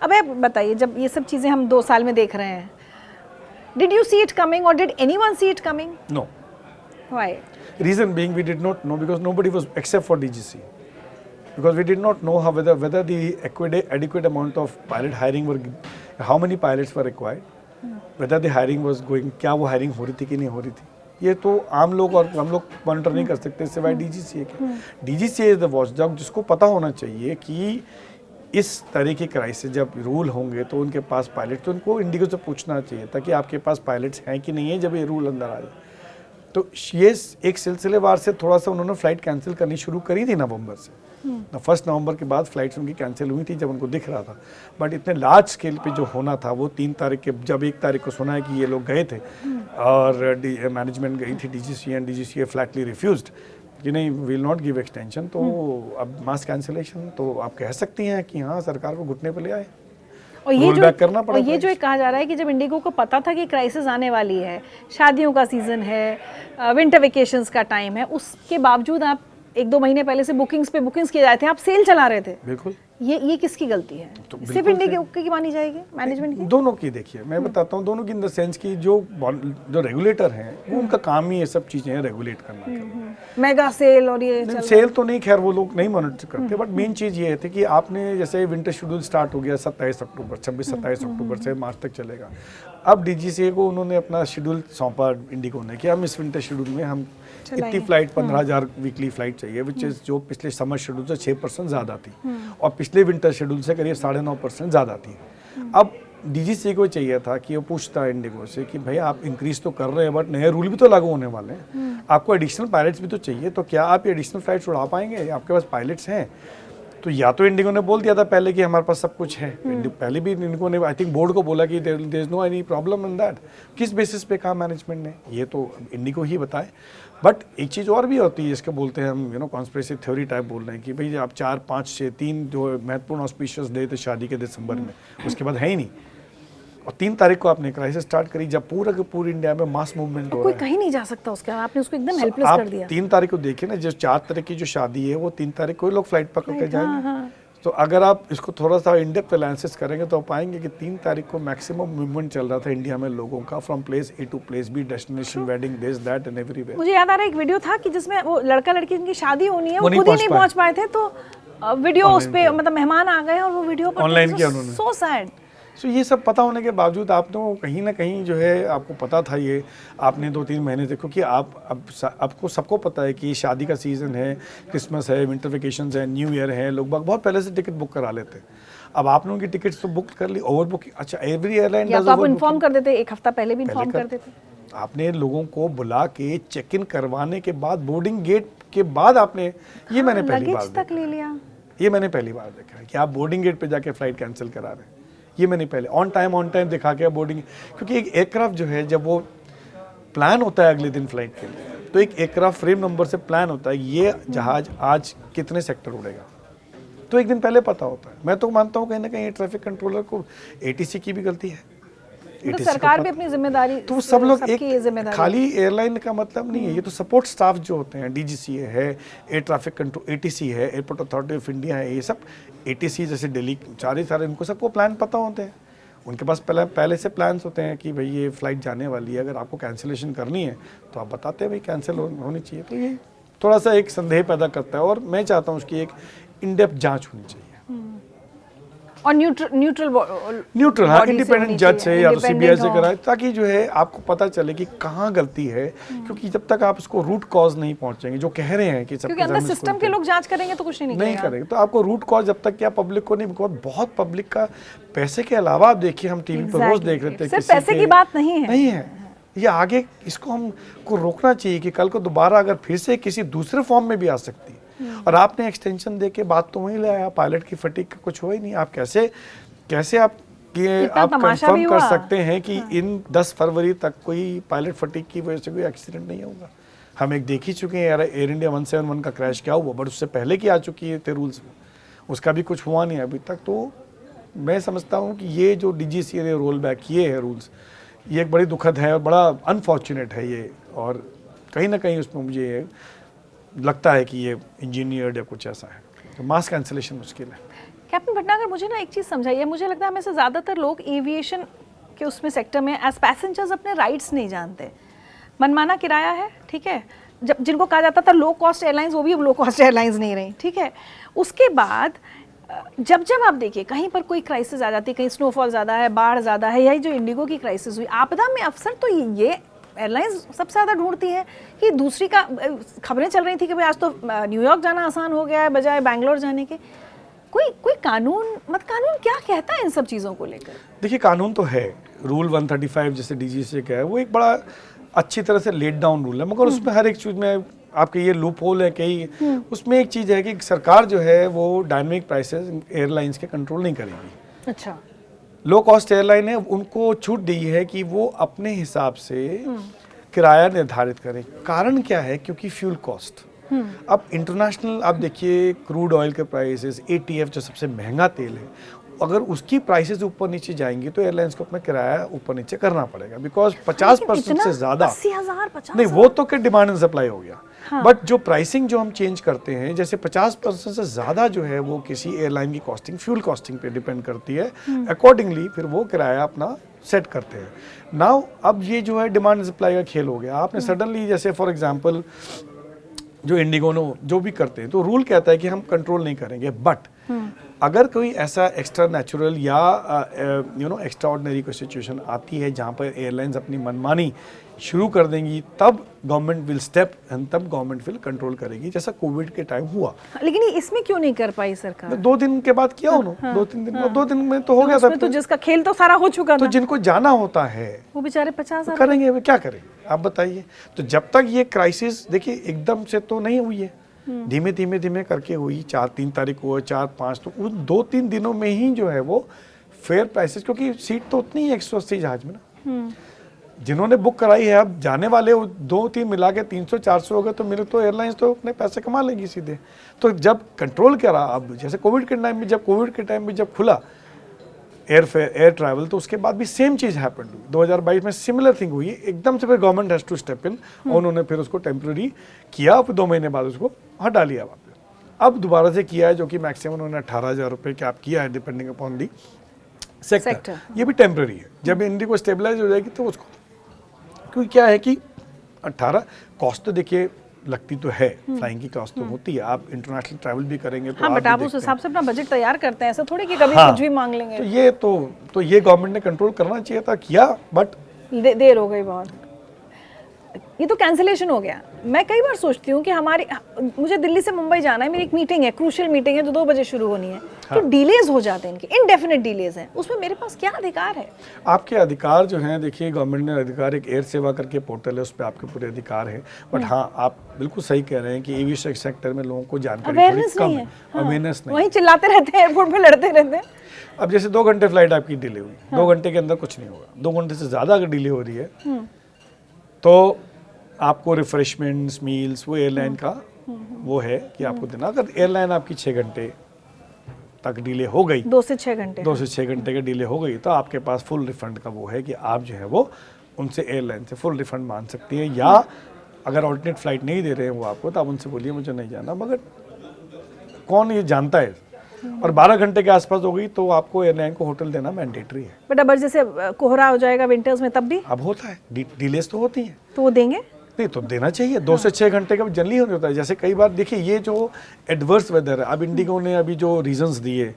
अब आप बताइए, जब ये सब चीज़ें हम 2 साल में देख रहे हैं, did you see it coming और did anyone see it coming? No. Why? Reason being, we did not know, because nobody was, except for DGC, because we did not know how whether the adequate amount of pilot hiring were, how many pilots were required, whether the hiring was going, क्या वो hiring हो रही थी कि नहीं हो रही थी, ये तो आम लोग और हम लोग मॉनिटर नहीं कर सकते सिवाय DGCA के। DGCA इज द वॉचडॉग, जिसको पता होना चाहिए कि इस तरह की क्राइसिस जब रूल होंगे तो उनके पास पायलट, तो उनको इंडिगो से पूछना चाहिए था कि आपके पास पायलट्स हैं कि नहीं है जब ये रूल अंदर आ जाए। तो ये एक सिलसिलेवार से थोड़ा सा उन्होंने फ़्लाइट कैंसिल करनी शुरू करी थी नवंबर से। 1 नवंबर के बाद फ्लाइट्स उनकी कैंसिल हुई थी जब उनको दिख रहा था, बट इतने लार्ज स्केल पे जो होना था वो 3 तारीख के, जब 1 तारीख को सुना है कि ये लोग गए थे और मैनेजमेंट गई थी DGCA, and DGCA Flatley refused कि नहीं, विल नॉट गिव एक्सटेंशन। तो अब मास कैंसिलेशन, तो आप कह सकती हैं कि हाँ सरकार को घुटने पर ले आए। और ये जो कहा जा रहा है कि जब इंडिगो को पता था कि क्राइसिस आने वाली है, शादियों का सीजन है, विंटर वेकेशंस का टाइम है, उसके बावजूद आप 1-2 महीने पहले से बुकिंग्स किए जाते हैं, आप सेल चला रहे थे। बिल्कुल। ये किसकी गलती है? तो सिर्फ इंडिगो की मानी जाएगी, मैनेजमेंट की? दोनों की। देखिए मैं बताता हूँ, दोनों की इन द सेंस की जो रेगुलेटर हैं वो उनका काम ही ये सब चीज़ें रेगुलेट करना। मेगा सेल और ये सेल तो नहीं, खैर वो लोग नहीं मॉनिटर करते, बट मेन चीज़ ये थी कि आपने जैसे विंटर शेड्यूल स्टार्ट हो गया 27 अक्टूबर, 26-27 अक्टूबर से मार्च तक चलेगा। अब DGCA को उन्होंने अपना शेड्यूल सौंपा इंडिगो ने कि हम इस विंटर शेड्यूल में हम इतनी फ्लाइट 15,000 वीकली फ्लाइट चाहिए, विच इज़ जो पिछले समर शेड्यूल से 6% ज़्यादा थी और पिछले विंटर शेड्यूल से करीब 9.5% ज़्यादा थी। अब DGCA को चाहिए था कि वो पूछता है इंडिगो से कि भाई आप इंक्रीज तो कर रहे हैं बट नए रूल भी तो लागू होने वाले हैं, आपको एडिशनल पायलट्स भी तो चाहिए, तो क्या आप ये एडिशनल फ्लाइट्स उड़ा पाएंगे, आपके पास पायलट्स हैं? तो या तो इंडिगो ने बोल दिया था पहले कि हमारे पास सब कुछ है, पहले भी इंडिगो ने आई थिंक बोर्ड को बोला कि there is no any problem in that. किस बेसिस पे कहा मैनेजमेंट ने, ये तो इंडिगो ही बताए। बट एक चीज़ और भी होती है, इसके बोलते हैं हम कॉन्स्पिरेसी थ्योरी टाइप बोल रहे हैं कि भाई आप 4, 5, 6, 3 जो महत्वपूर्ण ऑस्पिशियस डे थे शादी के दिसंबर में, उसके बाद है ही नहीं, और 3 तारीख को आपने क्राइसिस स्टार्ट करी जब पूरा के पूरे इंडिया में मास मूवमेंट हो रहा है, कोई कहीं नहीं जा सकता उसके, आपने उसको एकदम हेल्पलेस कर दिया। 3 तारीख को देखिए ना, जो 4 तारीख की जो शादी है वो 3 तारीख को ही लोग फ्लाइट पकड़ के जाएंगे। तो अगर आप इसको थोड़ा सा इन डेप्थ एनालिसिस करेंगे तो आप पाएंगे कि 3 तारीख को मैक्सिमम मूवमेंट चल रहा था इंडिया में लोगों का, from place A to place B, destination, wedding, this that and everywhere. मुझे याद आ रहा है एक वीडियो था कि जिसमें वो लड़का लड़की जिनकी शादी होनी है वो खुद ही नहीं पहुंच पाए थे, तो वीडियो उस पे मतलब मेहमान आ गए और वो वीडियो ऑनलाइन किया उन्होंने। So sad. सो ये सब पता होने के बावजूद आप तो कहीं ना कहीं जो है आपको पता था, ये आपने 2-3 महीने से, क्योंकि आपको सबको पता है कि शादी का सीज़न है, क्रिसमस है, विंटर वेकेशंस है, न्यू ईयर है, लोग बहुत पहले से टिकट बुक करा लेते हैं। अब आप लोगों की टिकट्स तो बुक कर ली, ओवर बुकिंग, अच्छा एवरी एयरलाइन या तो आप इन्फॉर्म कर देते, 1 हफ्ता पहले भी इन्फॉर्म कर देते। आपने लोगों को बुला के चेक इन करवाने के बाद, बोर्डिंग गेट के बाद आपने, ये मैंने पहली बार तक ले लिया, ये मैंने पहली बार देखा है कि आप बोर्डिंग गेट पे जाके फ्लाइट कैंसिल करा रहे हैं। ये मैंने पहले ऑन टाइम दिखा के बोर्डिंग, क्योंकि एक एयरक्राफ्ट जो है जब वो प्लान होता है अगले दिन फ्लाइट के लिए, तो एक एयरक्राफ्ट फ्रेम नंबर से प्लान होता है ये जहाज आज कितने सेक्टर उड़ेगा, तो एक दिन पहले पता होता है। मैं तो मानता हूँ कहीं ना कहीं ट्रैफिक कंट्रोलर को ATC की भी गलती है, तो ATC सरकार को भी अपनी जिम्मेदारी, तो सब लोग सबकी ये एक जिम्मेदारी। खाली एयरलाइन का मतलब नहीं है, ये तो सपोर्ट स्टाफ जो होते हैं, DGCA है, एयर ट्रैफिक कंट्रोल ATC है, एयरपोर्ट अथॉरिटी ऑफ इंडिया है, ये सब ATC जैसे दिल्ली सारे इनको सबको प्लान पता होते हैं, उनके पास पहले से प्लान्स होते हैं कि भाई ये फ्लाइट जाने वाली है, अगर आपको कैंसिलेशन करनी है तो आप बताते हैं भाई कैंसिल होनी चाहिए। तो ये थोड़ा सा एक संदेह पैदा करता है और मैं चाहता हूँ उसकी एक इन डेप्थ जाँच होनी चाहिए और न्यूट्रल हाँ, इंडिपेंडेंट जज से या तो CBI से कराए, ताकि जो है आपको पता चले कि कहाँ गलती है, क्योंकि जब तक आप उसको रूट कॉज नहीं पहुंचेंगे, जो कह रहे हैं कि क्योंकि अंदर सिस्टम के लोग जांच करेंगे तो कुछ नहीं करेंगे, तो आपको रूट कॉज जब तक क्या पब्लिक को नहीं, बिकॉज बहुत पब्लिक का पैसे के अलावा आप देखिए, हम टीवी पर रोज देख रहे थे, सिर्फ पैसे की बात नहीं है, ये आगे इसको हमको रोकना चाहिए कि कल को दोबारा अगर फिर से किसी दूसरे फॉर्म में भी आ सकती है। और आपने एक्सटेंशन दे के बात तो वहीं ले आया, पायलट की फटीग का कुछ हुआ ही नहीं। आप कैसे आप कंफर्म कर सकते हैं कि इन 10 फरवरी तक कोई पायलट फटीग की वजह से कोई एक्सीडेंट नहीं होगा? हम एक देख ही चुके हैं यार, एयर इंडिया 171 का क्रैश क्या हुआ, बट उससे पहले की आ चुकी थे रूल्स में, उसका भी कुछ हुआ नहीं अभी तक। तो मैं समझता हूँ कि ये जो DGCA ने रोल बैक किए हैं रूल्स, ये एक बड़ी दुखद है और बड़ा अनफॉर्चुनेट है ये, और कहीं ना कहीं उसमें मुझे लगता है कि ये इंजीनियर्ड या कुछ ऐसा है, तो मास कैंसिलेशन मुश्किल है। कैप्टन भटनागर, मुझे ना एक चीज़ समझाइए, मुझे लगता है हमें से ज़्यादातर लोग एविएशन के उसमें सेक्टर में एज पैसेंजर्स अपने राइट्स नहीं जानते। मनमाना किराया है, ठीक है, जब जिनको कहा जाता था लो कॉस्ट एयरलाइंस, वो भी अब लो कॉस्ट एयरलाइंस नहीं रही, ठीक है। उसके बाद जब आप देखिए कहीं पर कोई क्राइसिस आ जाती है, कहीं स्नोफॉल ज़्यादा है, बाढ़ ज़्यादा है, या जो इंडिगो की क्राइसिस हुई, आपदा में अफसर तो ये एयरलाइंस सबसे ज़्यादा ढूंढती हैं कि दूसरी का। खबरें चल रही थी कि भाई आज तो न्यूयॉर्क जाना आसान हो गया है बजाय बैंगलोर जाने के। कोई कानून क्या कहता है इन सब चीज़ों को लेकर? देखिए, कानून तो है, रूल 135 जैसे DGCA का है, वो एक बड़ा अच्छी तरह से लेट डाउन रूल है, मगर उसमें हर एक चीज़ में आपके ये लूप होल है कई। उसमें एक चीज़ है कि सरकार जो है वो डायनामिक प्राइसेस एयरलाइंस के कंट्रोल नहीं करेगी। अच्छा, लो कॉस्ट एयरलाइन है, उनको छूट दी है कि वो अपने हिसाब से किराया निर्धारित करें। कारण क्या है? क्योंकि फ्यूल कॉस्ट, अब इंटरनेशनल आप देखिए क्रूड ऑयल के प्राइसेस, ATF जो सबसे महंगा तेल है, अगर उसकी प्राइसेस ऊपर नीचे जाएंगी तो एयरलाइंस को अपना किराया ऊपर नीचे करना पड़ेगा, बिकॉज 50% से ज्यादा 80,000 नहीं, वो तो क्या डिमांड एंड सप्लाई हो गया। बट जो प्राइसिंग जो हम चेंज करते हैं, जैसे 50% से ज्यादा जो है वो किसी एयरलाइन की कॉस्टिंग फ्यूल कॉस्टिंग पे डिपेंड करती है, अकॉर्डिंगली फिर वो किराया अपना सेट करते हैं। नाउ अब ये जो है डिमांड एंड सप्लाई का खेल हो गया। आपने सडनली जैसे फॉर एग्जांपल जो इंडिगो जो भी करते हैं, तो रूल कहता है कि हम कंट्रोल नहीं करेंगे, बट अगर कोई ऐसा एक्स्ट्रा नेचुरल या एक्स्ट्रा ऑर्डिनरी कोई सिचुएशन आती है जहाँ पर एयरलाइंस अपनी मनमानी शुरू कर देंगी, तब गवर्नमेंट विल स्टेप एंड तब गवर्नमेंट विल कंट्रोल करेगी, जैसा कोविड के टाइम हुआ। लेकिन इसमें क्यों नहीं कर पाई सरकार? 2 दिन के बाद किया उन्होंने, 2-3 दिन, 2 दिन में तो हो गया था। तो जिसका खेल तो सारा हो चुका था, तो जिनको जाना होता है वो बेचारे 50,000 करेंगे, वे क्या करेंगे आप बताइए। तो जब तक ये क्राइसिस, देखिए एकदम से तो नहीं हुई है, धीमे धीमे करके हुई। 3 तारीख को 4-5, तो उन 2-3 दिनों में ही जो है वो फेयर प्राइसेस, क्योंकि सीट तो उतनी है 180 जहाज में ना, जिन्होंने बुक कराई है, अब जाने वाले 2-3 मिला के 300-400 हो गए, तो मेरे तो एयरलाइंस तो अपने पैसे कमा लेंगी सीधे। तो जब कंट्रोल करा, अब जैसे कोविड के टाइम में जब खुला एयर ट्रैवल, तो उसके बाद भी सेम चीज़ हैपेंड हुई। 2022 में सिमिलर थिंग हुई, एकदम से फिर government has to step in, और उन्होंने फिर उसको टेम्प्रेरी किया, फिर 2 महीने बाद उसको हटा लिया वापस। अब दोबारा से किया है, जो कि मैक्सिमम उन्होंने 18,000 रुपये कैप किया है, डिपेंडिंग अपॉन दी सेक्टर। ये भी टेम्प्रेरी है, जब इंडिगो स्टेबलाइज हो जाएगी तो उसको, क्योंकि क्या है कि 18 कॉस्ट तो देखिए लगती तो है, फ्लाइंग की कॉस्ट तो होती है, आप इंटरनेशनल ट्रैवल भी करेंगे तो बट आप उस हिसाब से अपना बजट तैयार करते हैं, ऐसा थोड़ी कि कभी कुछ भी मांग लेंगे। तो ये गवर्नमेंट ने कंट्रोल करना चाहिए था, किया, बट देर हो गई बहुत। ये तो कैंसिलेशन हो गया। मैं कई बार सोचती हूँ कि मुझे दिल्ली से मुंबई जाना है, मेरी एक मीटिंग है, क्रूशियल मीटिंग है जो 2 बजे शुरू होनी है, तो डिलेज हो जाते हैं, इनके इनडेफिनेट डिलेज हैं, उसमें मेरे पास क्या अधिकार है? आपके अधिकार जो हैं, देखिए गवर्नमेंट ने अधिकार, एक एयर सेवा करके पोर्टल है, उस पर आपके पूरे अधिकार हैं, बट हाँ, आप बिल्कुल सही कह रहे हैं कि एविएशन सेक्टर में लोगों को जानकारी थोड़ी कम है, अवेयरनेस नहीं, वहीं चिल्लाते रहते हैं, एयरपोर्ट पे लड़ते रहते हैं। अब जैसे 2 घंटे फ्लाइट आपकी डिले हुई, 2 घंटे के अंदर कुछ नहीं होगा, 2 घंटे से ज़्यादा अगर डिले हो रही है तो आपको रिफ्रेशमेंट्स, मील्स, वो एयरलाइन का वो है कि आपको देना। अगर एयरलाइन आपकी 6 घंटे तक डिले हो गई, 2 से 6 घंटे 2 से 6 घंटे का डिले हो गई, तो आपके पास फुल रिफंड का वो है कि आप जो है वो उनसे एयरलाइन से फुल रिफंड मांग सकती हैं। या अगर ऑल्टरनेट फ्लाइट नहीं दे रहे हैं वो आपको, तो आप उनसे बोलिए मुझे नहीं जाना, मगर कौन ये जानता है। और 12 घंटे के आसपास हो गई तो आपको एयरलाइन को होटल देना मैंडेटरी है। बट अगर जैसे कोहरा हो जाएगा विंटर्स में तब भी अब होता है, डिलेस तो होती हैं, तो वो देंगे? नहीं तो देना चाहिए। 2 से 6 घंटे का जनरली होने होता है। जैसे कई बार देखिए ये जो एडवर्स वेदर है, अब इंडिगो ने अभी जो रीजंस दिए,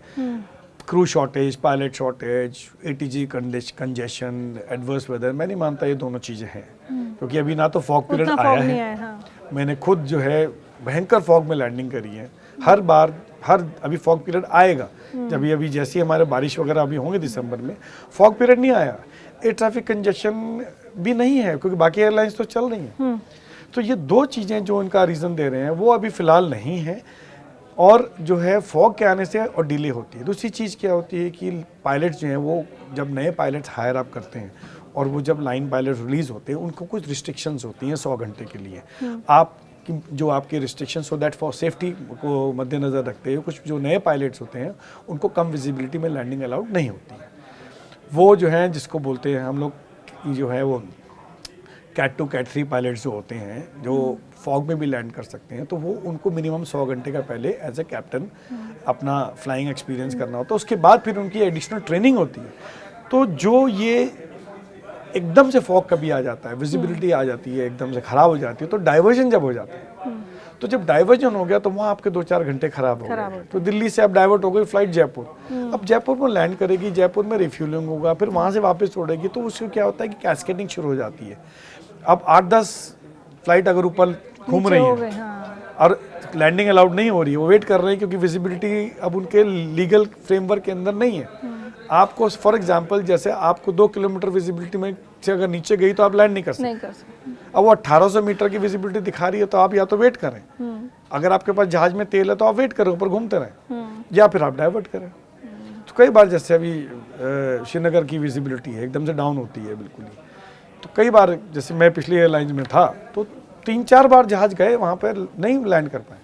crew shortage, pilot shortage, ATG congestion, adverse weather, मैं नहीं मानता ये दोनों चीज़ें हैं, क्योंकि अभी ना तो फॉग पीरियड उतना आया fog नहीं है। आया, हाँ। मैंने खुद जो है भयंकर फॉग में लैंडिंग करी है। हर बार अभी फॉग पीरियड आएगा, जब अभी जैसे हमारे बारिश वगैरह अभी होंगे दिसंबर में, फॉग पीरियड नहीं आया, एयर ट्रैफिक कंजेशन भी नहीं है, क्योंकि बाकी एयरलाइंस तो चल रही हैं। तो ये 2 चीज़ें जो इनका रीज़न दे रहे हैं वो अभी फ़िलहाल नहीं है। और जो है फॉग के आने से और डिले होती है। दूसरी चीज़ क्या होती है कि पायलट्स जो हैं वो जब नए पायलट्स हायर अप करते हैं और वो जब लाइन पायलट रिलीज़ होते हैं, उनको कुछ रिस्ट्रिक्शंस होती हैं 100 घंटे के लिए। आप जो आपके रिस्ट्रिक्शंस हो दैट फॉर सेफ्टी को मद्देनज़र रखते हुए कुछ जो नए पायलट्स होते हैं उनको कम विजिबिलिटी में लैंडिंग अलाउड नहीं होती है। वो जो हैं जिसको बोलते हैं हम लोग जो है वो कैट 2 कैट 3 पायलट्स जो होते हैं जो फॉग में भी लैंड कर सकते हैं, तो वो उनको मिनिमम 100 घंटे का पहले एज ए कैप्टन अपना फ्लाइंग एक्सपीरियंस करना होता है। उसके बाद फिर उनकी एडिशनल ट्रेनिंग होती है। तो जो ये एकदम से फॉग कभी आ जाता है, विजिबिलिटी आ जाती है, एकदम से ख़राब हो जाती है, तो डाइवर्जन जब हो जाता है, तो जब डाइवर्जन हो गया तो वहाँ आपके 2-4 घंटे खराब हो गए। तो दिल्ली से आप डाइवर्ट हो गई फ्लाइट जयपुर, अब जयपुर में लैंड करेगी, जयपुर में रिफ्यूलिंग होगा, फिर वहाँ से वापस उड़ेगी, तो उससे क्या होता है कि कैस्केडिंग शुरू हो जाती है। अब 8-10 फ्लाइट अगर ऊपर घूम रही है और लैंडिंग अलाउड नहीं हो रही है, वो वेट कर रहे हैं क्योंकि विजिबिलिटी अब उनके लीगल फ्रेमवर्क के अंदर नहीं है। आपको फॉर एग्जांपल जैसे आपको 2 किलोमीटर विजिबिलिटी में से अगर नीचे गई तो आप लैंड नहीं कर सकते। अब वो 1800 मीटर की विजिबिलिटी दिखा रही है, तो आप या तो वेट करें, अगर आपके पास जहाज में तेल है तो आप वेट करें, ऊपर घूमते रहें, या फिर आप डाइवर्ट करें। तो कई बार जैसे अभी श्रीनगर की विजिबिलिटी है एकदम से डाउन होती है बिल्कुल ही, तो कई बार जैसे मैं पिछली एयरलाइंस में था तो 3-4 बार जहाज गए, वहाँ पर नहीं लैंड कर पाए,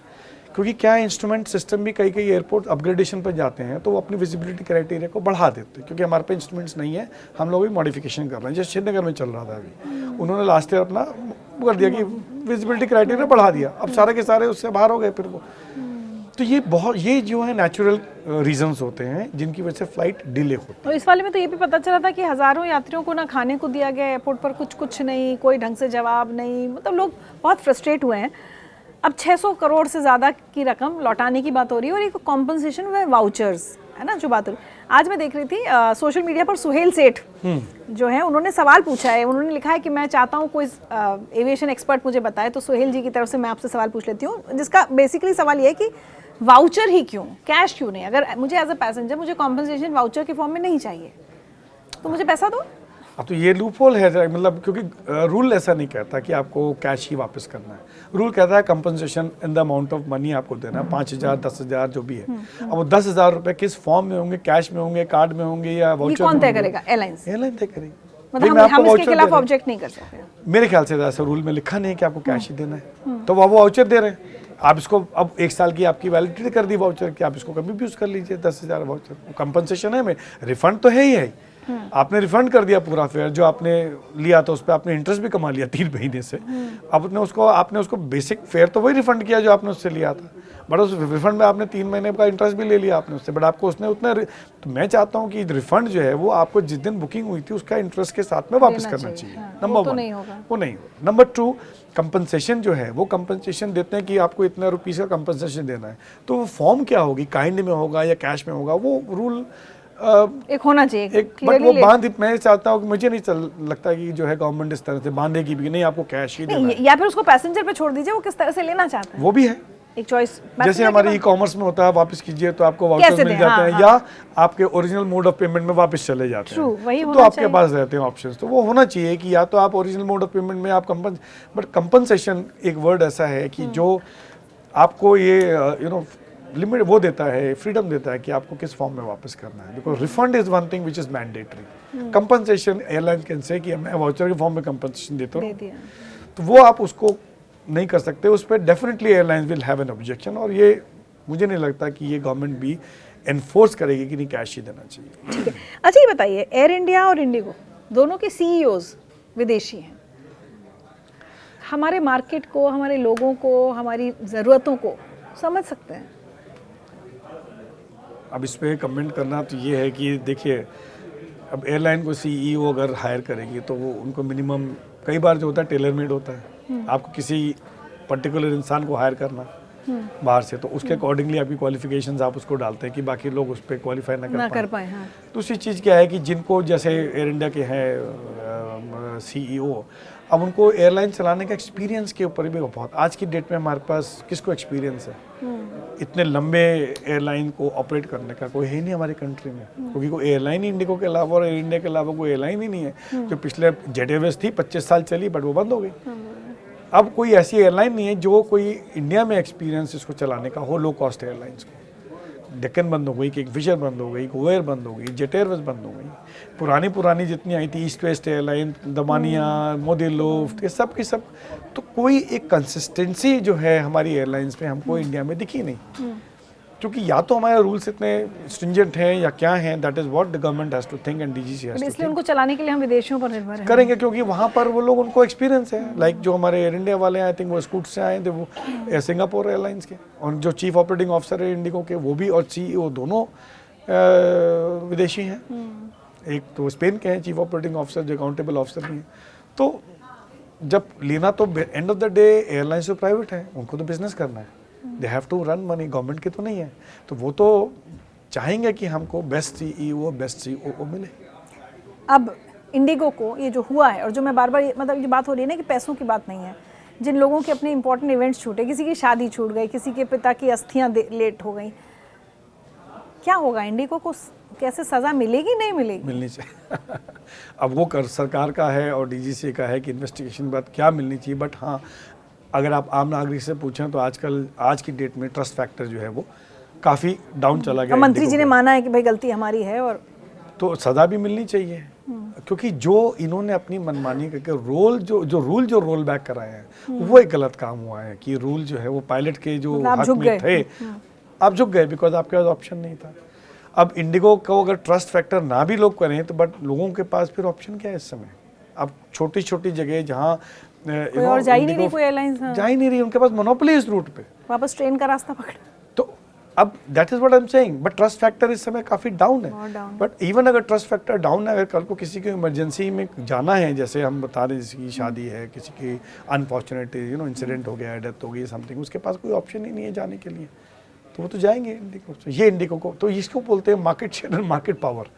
क्योंकि क्या इंस्ट्रूमेंट सिस्टम भी कई एयरपोर्ट अपग्रेडेशन पर जाते हैं तो वो अपनी विजिबिलिटी क्राइटेरिया को बढ़ा देते हैं, क्योंकि हमारे पे इंस्ट्रूमेंट्स नहीं है, हम लोग भी मॉडिफिकेशन कर रहे हैं। जैसे श्रीनगर में चल रहा था अभी, उन्होंने लास्ट ईयर अपना कर दिया कि विजिबिलिटी क्राइटेरिया बढ़ा दिया, अब सारे के सारे उससे बाहर हो गए फिर वो। तो ये जो है नेचुरल रीजंस होते हैं जिनकी वजह से फ्लाइट डिले होती है। तो इस वाले में तो ये भी पता चला था कि हज़ारों यात्रियों को ना खाने को दिया गया एयरपोर्ट पर, कुछ नहीं, कोई ढंग से जवाब नहीं, मतलब लोग बहुत फ्रस्ट्रेट हुए हैं। अब 600 करोड़ से ज़्यादा की रकम लौटाने की बात हो रही है और एक कॉम्पनसेशन व वाउचर्स है ना जो बात हो रही है। आज मैं देख रही थी सोशल मीडिया पर सुहेल सेठ जो है उन्होंने सवाल पूछा है, उन्होंने लिखा है कि मैं चाहता हूँ कोई एविएशन एक्सपर्ट मुझे बताए। तो सुहेल जी की तरफ से मैं आपसे सवाल पूछ लेती हूँ, जिसका बेसिकली सवाल ये है कि वाउचर ही क्यों, कैश क्यों नहीं? अगर मुझे एज अ पैसेंजर मुझे कॉम्पनसेशन वाउचर के फॉर्म में नहीं चाहिए तो मुझे पैसा दो। अब तो ये लूपहोल है, मतलब क्योंकि रूल ऐसा नहीं कहता कि आपको कैश ही वापस करना है। रूल कहता है compensation in the amount of money आपको देना है, 5,000 10,000 जो भी है। अब वो 10,000 रुपए किस फॉर्म में होंगे, कैश में होंगे, कार्ड में होंगे या वाउचर? कौन तय करेगा? एयरलाइंस। एयरलाइन तय करेगी। मतलब हम इसके खिलाफ ऑब्जेक्ट नहीं कर सकते। मेरे ख्याल से ऐसा रूल में लिखा नहीं है कि आपको कैश ही देना है, तो वो वाउचर दे रहे हैं। आप इसको अब 1 साल की आपकी वैलिडिटी कर दी वाउचर की, आप इसको कभी भी यूज कर लीजिए। 10,000 वाउचर कंपनसेशन है, में रिफंड तो है ही है। आपने रिफंड कर दिया पूरा फेयर जो आपने लिया था, उस पर आपने इंटरेस्ट भी कमा लिया 3 महीने से। आपने उसको बेसिक फेयर तो वही रिफंड किया जो आपने उससे लिया था, बट उस रिफंड में आपने 3 महीने का इंटरेस्ट भी ले लिया आपने उससे, बट आपको उसने उतना। तो मैं चाहता हूँ कि रिफंड जो है वो आपको जिस दिन बुकिंग हुई थी उसका इंटरेस्ट के साथ में वापस करना चाहिए। नंबर 1 वो नहीं होगा। नंबर 2 कंपनसेशन जो है वो कंपनसेशन देते हैं कि आपको इतना रुपीस का कंपनसेशन देना है, तो वो फॉर्म क्या होगी, काइंड में होगा या कैश में होगा, वो रूल एक होना चाहिए। बट वो बांध, मैं चाहता हूँ कि मुझे नहीं लगता कि जो है गवर्नमेंट इस तरह से बांधेगी भी नहीं आपको कैश ही देना है, या फिर उसको पैसेंजर पे छोड़ दीजिए वो किस तरह से लेना चाहता है, वो भी है एक चॉइस। जैसे हमारे ई-कॉमर्स में होता है वापस कीजिए तो आपको वाउचर मिल जाते हैं, या आपके ओरिजिनल मोड ऑफ पेमेंट में वापस चले जाते हैं, तो आपके पास रहते हैं ऑप्शंस। तो वो होना चाहिए कि या तो आप ओरिजिनल मोड ऑफ पेमेंट में आप बट कंपनसेशन एक वर्ड ऐसा है कि जो आपको ये लिमिट वो देता है, फ्रीडम देता है कि आपको किस फॉर्म में वापस करना है। Because refund is one thing which is mandatory. Compensation airline can say कि मैं वाउचर के फॉर्म में कंपनसेशन देता हूँ, तो वो आप उसको नहीं कर सकते। उस पर definitely airlines will have an objection, और ये मुझे नहीं लगता कि ये गवर्नमेंट भी एनफोर्स करेगी कि नहीं कैश ही देना चाहिए। ठीक है, अच्छा ये बताइए, एयर इंडिया और इंडिगो दोनों के सीईओज विदेशी हैं। हमारे मार्केट को, हमारे लोगों को, हमारी ज़रूरतों को समझ सकते हैं? अब इस पर कमेंट करना तो ये है कि देखिए, अब एयरलाइन को सीईओ अगर हायर करेंगे तो वो उनको मिनिमम, कई बार जो होता है टेलर मेड होता है। आपको किसी पर्टिकुलर इंसान को हायर करना बाहर से, तो उसके अकॉर्डिंगली आपकी क्वालिफिकेशंस आप उसको डालते हैं कि बाकी लोग उस पर क्वालिफाई ना कर पाए। हाँ। दूसरी चीज़ क्या है कि जिनको, जैसे एयर इंडिया के हैं सीईओ, अब उनको एयरलाइन चलाने का एक्सपीरियंस के ऊपर भी बहुत, आज की डेट में हमारे पास किसको एक्सपीरियंस है इतने लंबे एयरलाइन को ऑपरेट करने का? कोई है नहीं हमारी कंट्री में, क्योंकि कोई एयरलाइन ही इंडिगो के अलावा और एयर इंडिया के अलावा कोई एयरलाइन ही नहीं है। जो पिछले जेट एयरवेज थी 25 साल चली, बट वो बंद हो गई। अब कोई ऐसी एयरलाइन नहीं है जो कोई इंडिया में एक्सपीरियंस इसको चलाने का हो, लो कॉस्ट एयरलाइंस को। डेक्कन बंद हो गई, किंगफिशर बंद हो गई, गोएयर बंद हो गई, जेट एयरवेज बंद हो गई, पुरानी जितनी आई थी, east west airline, Damania, Modi लुफ्ट, ये सब की सब। तो कोई एक कंसिस्टेंसी जो है हमारी एयरलाइंस में हमको इंडिया में दिखी नहीं, क्योंकि या तो हमारे रूल्स इतने स्ट्रिंजेंट हैं या क्या हैं, that is what the government has to think and DGC has to इसलिए उनको चलाने के लिए हम विदेशियों पर निर्भर हैं। करेंगे, क्योंकि वहाँ पर वो लोग, उनको एक्सपीरियंस है। लाइक जो हमारे एयर इंडिया वाले हैं, आई थिंक वो स्कूट से आए थे, वो सिंगापुर एयरलाइंस के, और जो चीफ ऑपरेटिंग ऑफिसर है इंडिगो के, वो भी, और सीईओ दोनों विदेशी हैं। एक तो स्पेन के हैं चीफ ऑपरेटिंग ऑफिसर, जो अकाउंटेबल ऑफिसर भी हैं। तो जब लेना, तो end of the day airlines तो प्राइवेट है, उनको तो बिजनेस करना है, they have to run money, government की तो नहीं है। तो वो तो चाहेंगे कि हमको बेस्ट सीईओ, बेस्ट सीओओ मिले। अब इंडिगो को ये जो हुआ है, और जो मैं बार बार मतलब ये बात हो रही है ना कि पैसों की बात नहीं है, जिन लोगों के अपने इंपॉर्टेंट इवेंट्स छूटे, किसी की शादी छूट गई, किसी के पिता की अस्थियां लेट हो गई, क्या होगा? इंडिगो को कैसे सजा मिलेगी, नहीं मिलेगी? मिलनी चाहिए। अब वो कर सरकार का है और डीजीसी का है कि इन्वेस्टिगेशन के बाद क्या मिलनी चाहिए। बट हाँ, अगर आप आम नागरिक से पूछें तो आजकल, आज की डेट में ट्रस्ट फैक्टर जो है वो काफ़ी डाउन चला गया। मंत्री जी ने माना है कि भाई गलती हमारी है, और तो सज़ा भी मिलनी चाहिए, क्योंकि जो इन्होंने अपनी मनमानी करके रूल रोल बैक कराए हैं, वो एक गलत काम हुआ है। कि रूल जो है वो पायलट के जो हक में थे, आप झुक गए, बिकॉज आपके पास ऑप्शन नहीं था। अब इंडिगो को अगर ट्रस्ट फैक्टर ना भी लोग करें, तो बट लोगों के पास फिर ऑप्शन क्या है इस समय? अब छोटी छोटी जगह जहाँ कोई और जा ही नहीं रही, कोई एयरलाइंस जा ही नहीं रही, उनके पास मोनोपोली इस रूट पे, वापस ट्रेन का रास्ता पकड़। तो अब that is what I am saying. But trust factor इस समय काफ़ी डाउन है। बट इवन अगर ट्रस्ट फैक्टर डाउन है, अगर कल को किसी को इमरजेंसी में जाना है, जैसे हम बता रहे हैं, किसी की शादी है, किसी की अनफॉर्चुनेट इंसिडेंट हो गया, डेथ हो गई, समथिंग, उसके पास कोई ऑप्शन ही नहीं है जाने के लिए, तो वो तो जाएंगे इंडिगो से। ये इंडिगो को, तो इसको बोलते हैं market share and market power.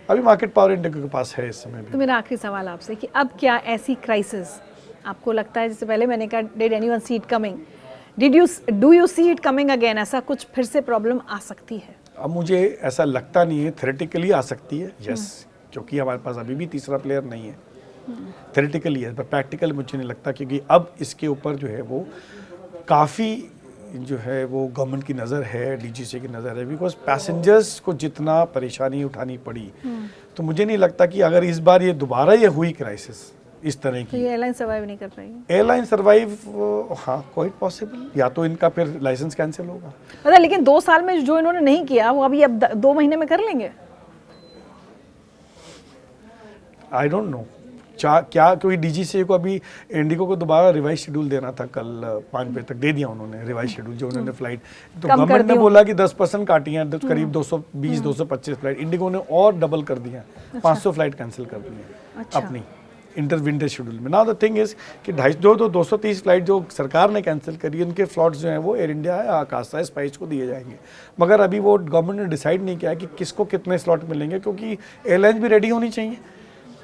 अभी मार्केट पावर इंडिगो के पास है इस समय भी। तो मेरा आखिरी सवाल आपसे कि अब क्या ऐसी क्राइसिस आपको लगता है, जैसे पहले मैंने कहा, did anyone see it coming, do you see it coming again? ऐसा कुछ फिर से प्रॉब्लम आ सकती है? अब मुझे ऐसा लगता नहीं है, थ्योरेटिकली आ सकती है, यस, क्योंकि हमारे पास अभी भी तीसरा प्लेयर नहीं है। थ्योरेटिकली है, पर प्रैक्टिकल मुझे नहीं लगता, क्योंकि अब इसके ऊपर जो है वो काफ़ी जो है वो गवर्नमेंट की नज़र है, डीजीसी की नज़र है, बिकॉज पैसेंजर्स को जितना परेशानी उठानी पड़ी, तो मुझे नहीं लगता कि अगर इस बार ये दोबारा ये हुई क्राइसिस इस तरह की, तो ये एयरलाइन सर्वाइव नहीं कर पाएगी। एयरलाइन सर्वाइव, हाँ, क्वाइट पॉसिबल, या तो इनका फिर लाइसेंस कैंसिल होगा। पता है, लेकिन 2 साल में जो इन्होंने नहीं किया, वो अभी अब 2 महीने में कर लेंगे। आई डोंट नो क्या, क्योंकि डीजीसी को अभी इंडिगो को दोबारा रिवाइज शेड्यूल देना था, कल 5 बजे तक दे दिया उन्होंने रिवाइज शेड्यूल, जो उन्होंने फ्लाइट, तो गवर्नमेंट ने बोला कि 10% काटी हैं, तो करीब 220-225 फ्लाइट, इंडिगो ने और डबल कर दिया, 500 फ्लाइट कैंसिल कर दी है अपनी इंटर विंटर शेड्यूल में। नाउ द थिंग इज कि 230 फ्लाइट जो सरकार ने कैंसिल करी, उनके फ्लॉट्स जो हैं वो एयर इंडिया, आकाशा, स्पाइस को दिए जाएंगे, मगर अभी वो गवर्नमेंट ने डिसाइड नहीं किया कि किसको कितने स्लॉट मिलेंगे, क्योंकि एयरलाइंस भी रेडी होनी चाहिए।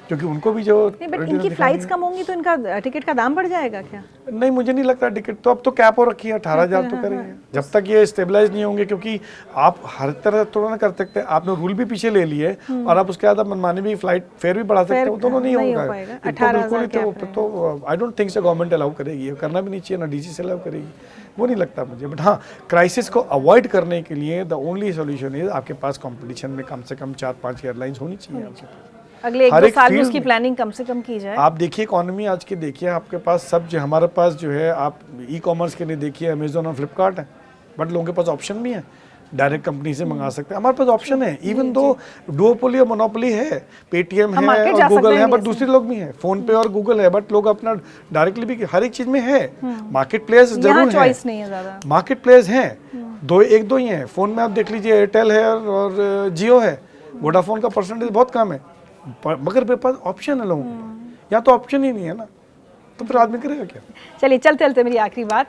क्योंकि उनको भी जो नहीं, बट इनकी फ्लाइट्स कम होंगी तो इनका टिकट का दाम बढ़ जाएगा क्या? नहीं, मुझे नहीं लगता टिकट तो अब तो कैप हो रखी है 18,000 तो करेंगे जब तक ये स्टेबलाइज नहीं होंगे, क्योंकि आप हर तरह थोड़ा ना कर सकते। आपने रूल भी पीछे ले लिए और आप उसके बाद आप मनमानी भी फ्लाइट फेयर भी बढ़ा सकते हैं, वो दोनों नहीं होगा। 18,000 तो I don't think so government allow करेगी, करना भी नहीं चाहिए, ना डीजी से अलाउ करेगी, वो नहीं लगता मुझे। बट हाँ, क्राइसिस को अवॉइड करने के लिए द ओनली सोल्यूशन इज आपके पास कंपटीशन में कम से कम 4-5 एयरलाइंस होनी चाहिए आपके पास। अगले 1-2 साल में उसकी प्लानिंग कम से कम की जाए। आप देखिए इकोनॉमी आज की, देखिए आपके पास सब जो हमारे पास जो है, आप ई कॉमर्स के लिए देखिए अमेजोन और फ्लिपकार्ट है, बट लोगों के पास ऑप्शन भी है, डायरेक्ट कंपनी से मंगा सकते हैं। हमारे पास ऑप्शन है, इवन दो डुओपोली और मोनोपोली है, पेटीएम है और गूगल है, बट दूसरे लोग भी हैं, फोन पे और गूगल है, बट लोग अपना डायरेक्टली भी हर एक चीज में है। मार्केट प्लेस जरूर है, नहीं है ज्यादा, मार्केट प्लेस है, एक दो ही है। फोन में आप देख लीजिए, एयरटेल है और जियो है, वोडाफोन का परसेंटेज बहुत कम है, मगर मेरे पास ऑप्शन है लोगों को, या तो ऑप्शन ही नहीं है ना, तो फिर आदमी करेगा क्या? चलिए चलते चलते मेरी आखिरी बात,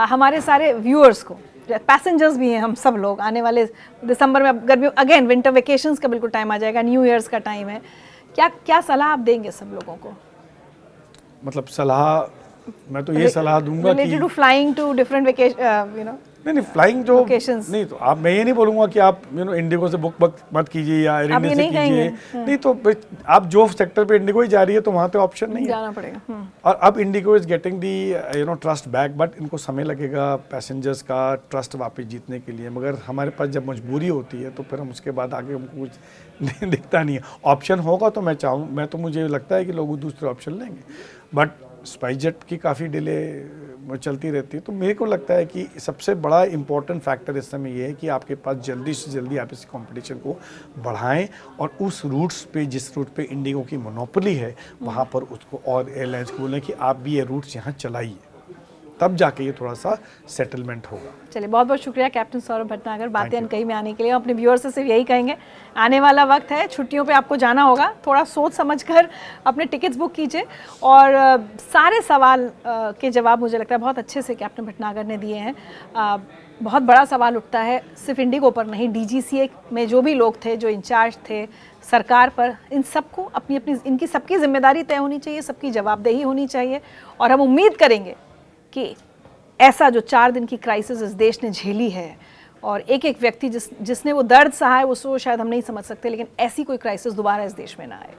हमारे सारे व्यूअर्स को, पैसेंजर्स भी हैं हम सब लोग, आने वाले दिसंबर में, गर्मी अगेन विंटर वेकेशंस का बिल्कुल टाइम आ जाएगा, न्यू ईयर्स का टाइम है, क्या सलाह आप देंगे सब लोगों को? मतलब सलाह, मैं तो ये सलाह दूंगा कि related to flying to different vacation, you know, नहीं फ्लाइंग जो नहीं, तो आप, मैं ये नहीं बोलूंगा कि आप इंडिगो से बुक मत कीजिए या एयर इंडिया से कीजिए, नहीं तो आप जो सेक्टर पे इंडिगो ही जा रही है तो वहाँ पे ऑप्शन नहीं जाना पड़ेगा। और अब Indigo is getting the trust back, but इनको समय लगेगा पैसेंजर्स का ट्रस्ट वापस जीतने के लिए, मगर हमारे पास जब मजबूरी होती है तो फिर हम उसके बाद आगे हमको कुछ दिखता नहीं है। ऑप्शन होगा तो मैं तो मुझे लगता है कि लोग दूसरे ऑप्शन लेंगे, बट स्पाइस जेट की काफ़ी डिले चलती रहती है, तो मेरे को लगता है कि सबसे बड़ा इम्पोर्टेंट फैक्टर इस समय ये है कि आपके पास जल्दी से जल्दी आप इस कंपटीशन को बढ़ाएं और उस रूट्स पे, जिस रूट पे इंडिगो की मोनोपोली है, वहाँ पर उसको और एयरलाइंस को बोलें कि आप भी ये रूट्स यहाँ चलाइए, तब जाके ये थोड़ा सा सेटलमेंट होगा। चलिए, बहुत बहुत शुक्रिया कैप्टन सौरभ भटनागर बातें अनकही में आने के लिए। अपने व्यूअर्स से सिर्फ यही कहेंगे, आने वाला वक्त है, छुट्टियों पे आपको जाना होगा, थोड़ा सोच समझकर अपने टिकट्स बुक कीजिए। और सारे सवाल के जवाब मुझे लगता है बहुत अच्छे से कैप्टन भटनागर ने दिए हैं। बहुत बड़ा सवाल उठता है सिर्फ इंडिगो पर नहीं, DGCA में जो भी लोग थे, जो इंचार्ज थे, सरकार पर, इन सबको अपनी अपनी, इनकी सबकी जिम्मेदारी तय होनी चाहिए, सबकी जवाबदेही होनी चाहिए। और हम उम्मीद करेंगे कि ऐसा जो 4 दिन की क्राइसिस इस देश ने झेली है, और एक एक व्यक्ति जिसने वो दर्द सहा है, वो शायद हम नहीं समझ सकते, लेकिन ऐसी कोई क्राइसिस दोबारा इस देश में ना आए।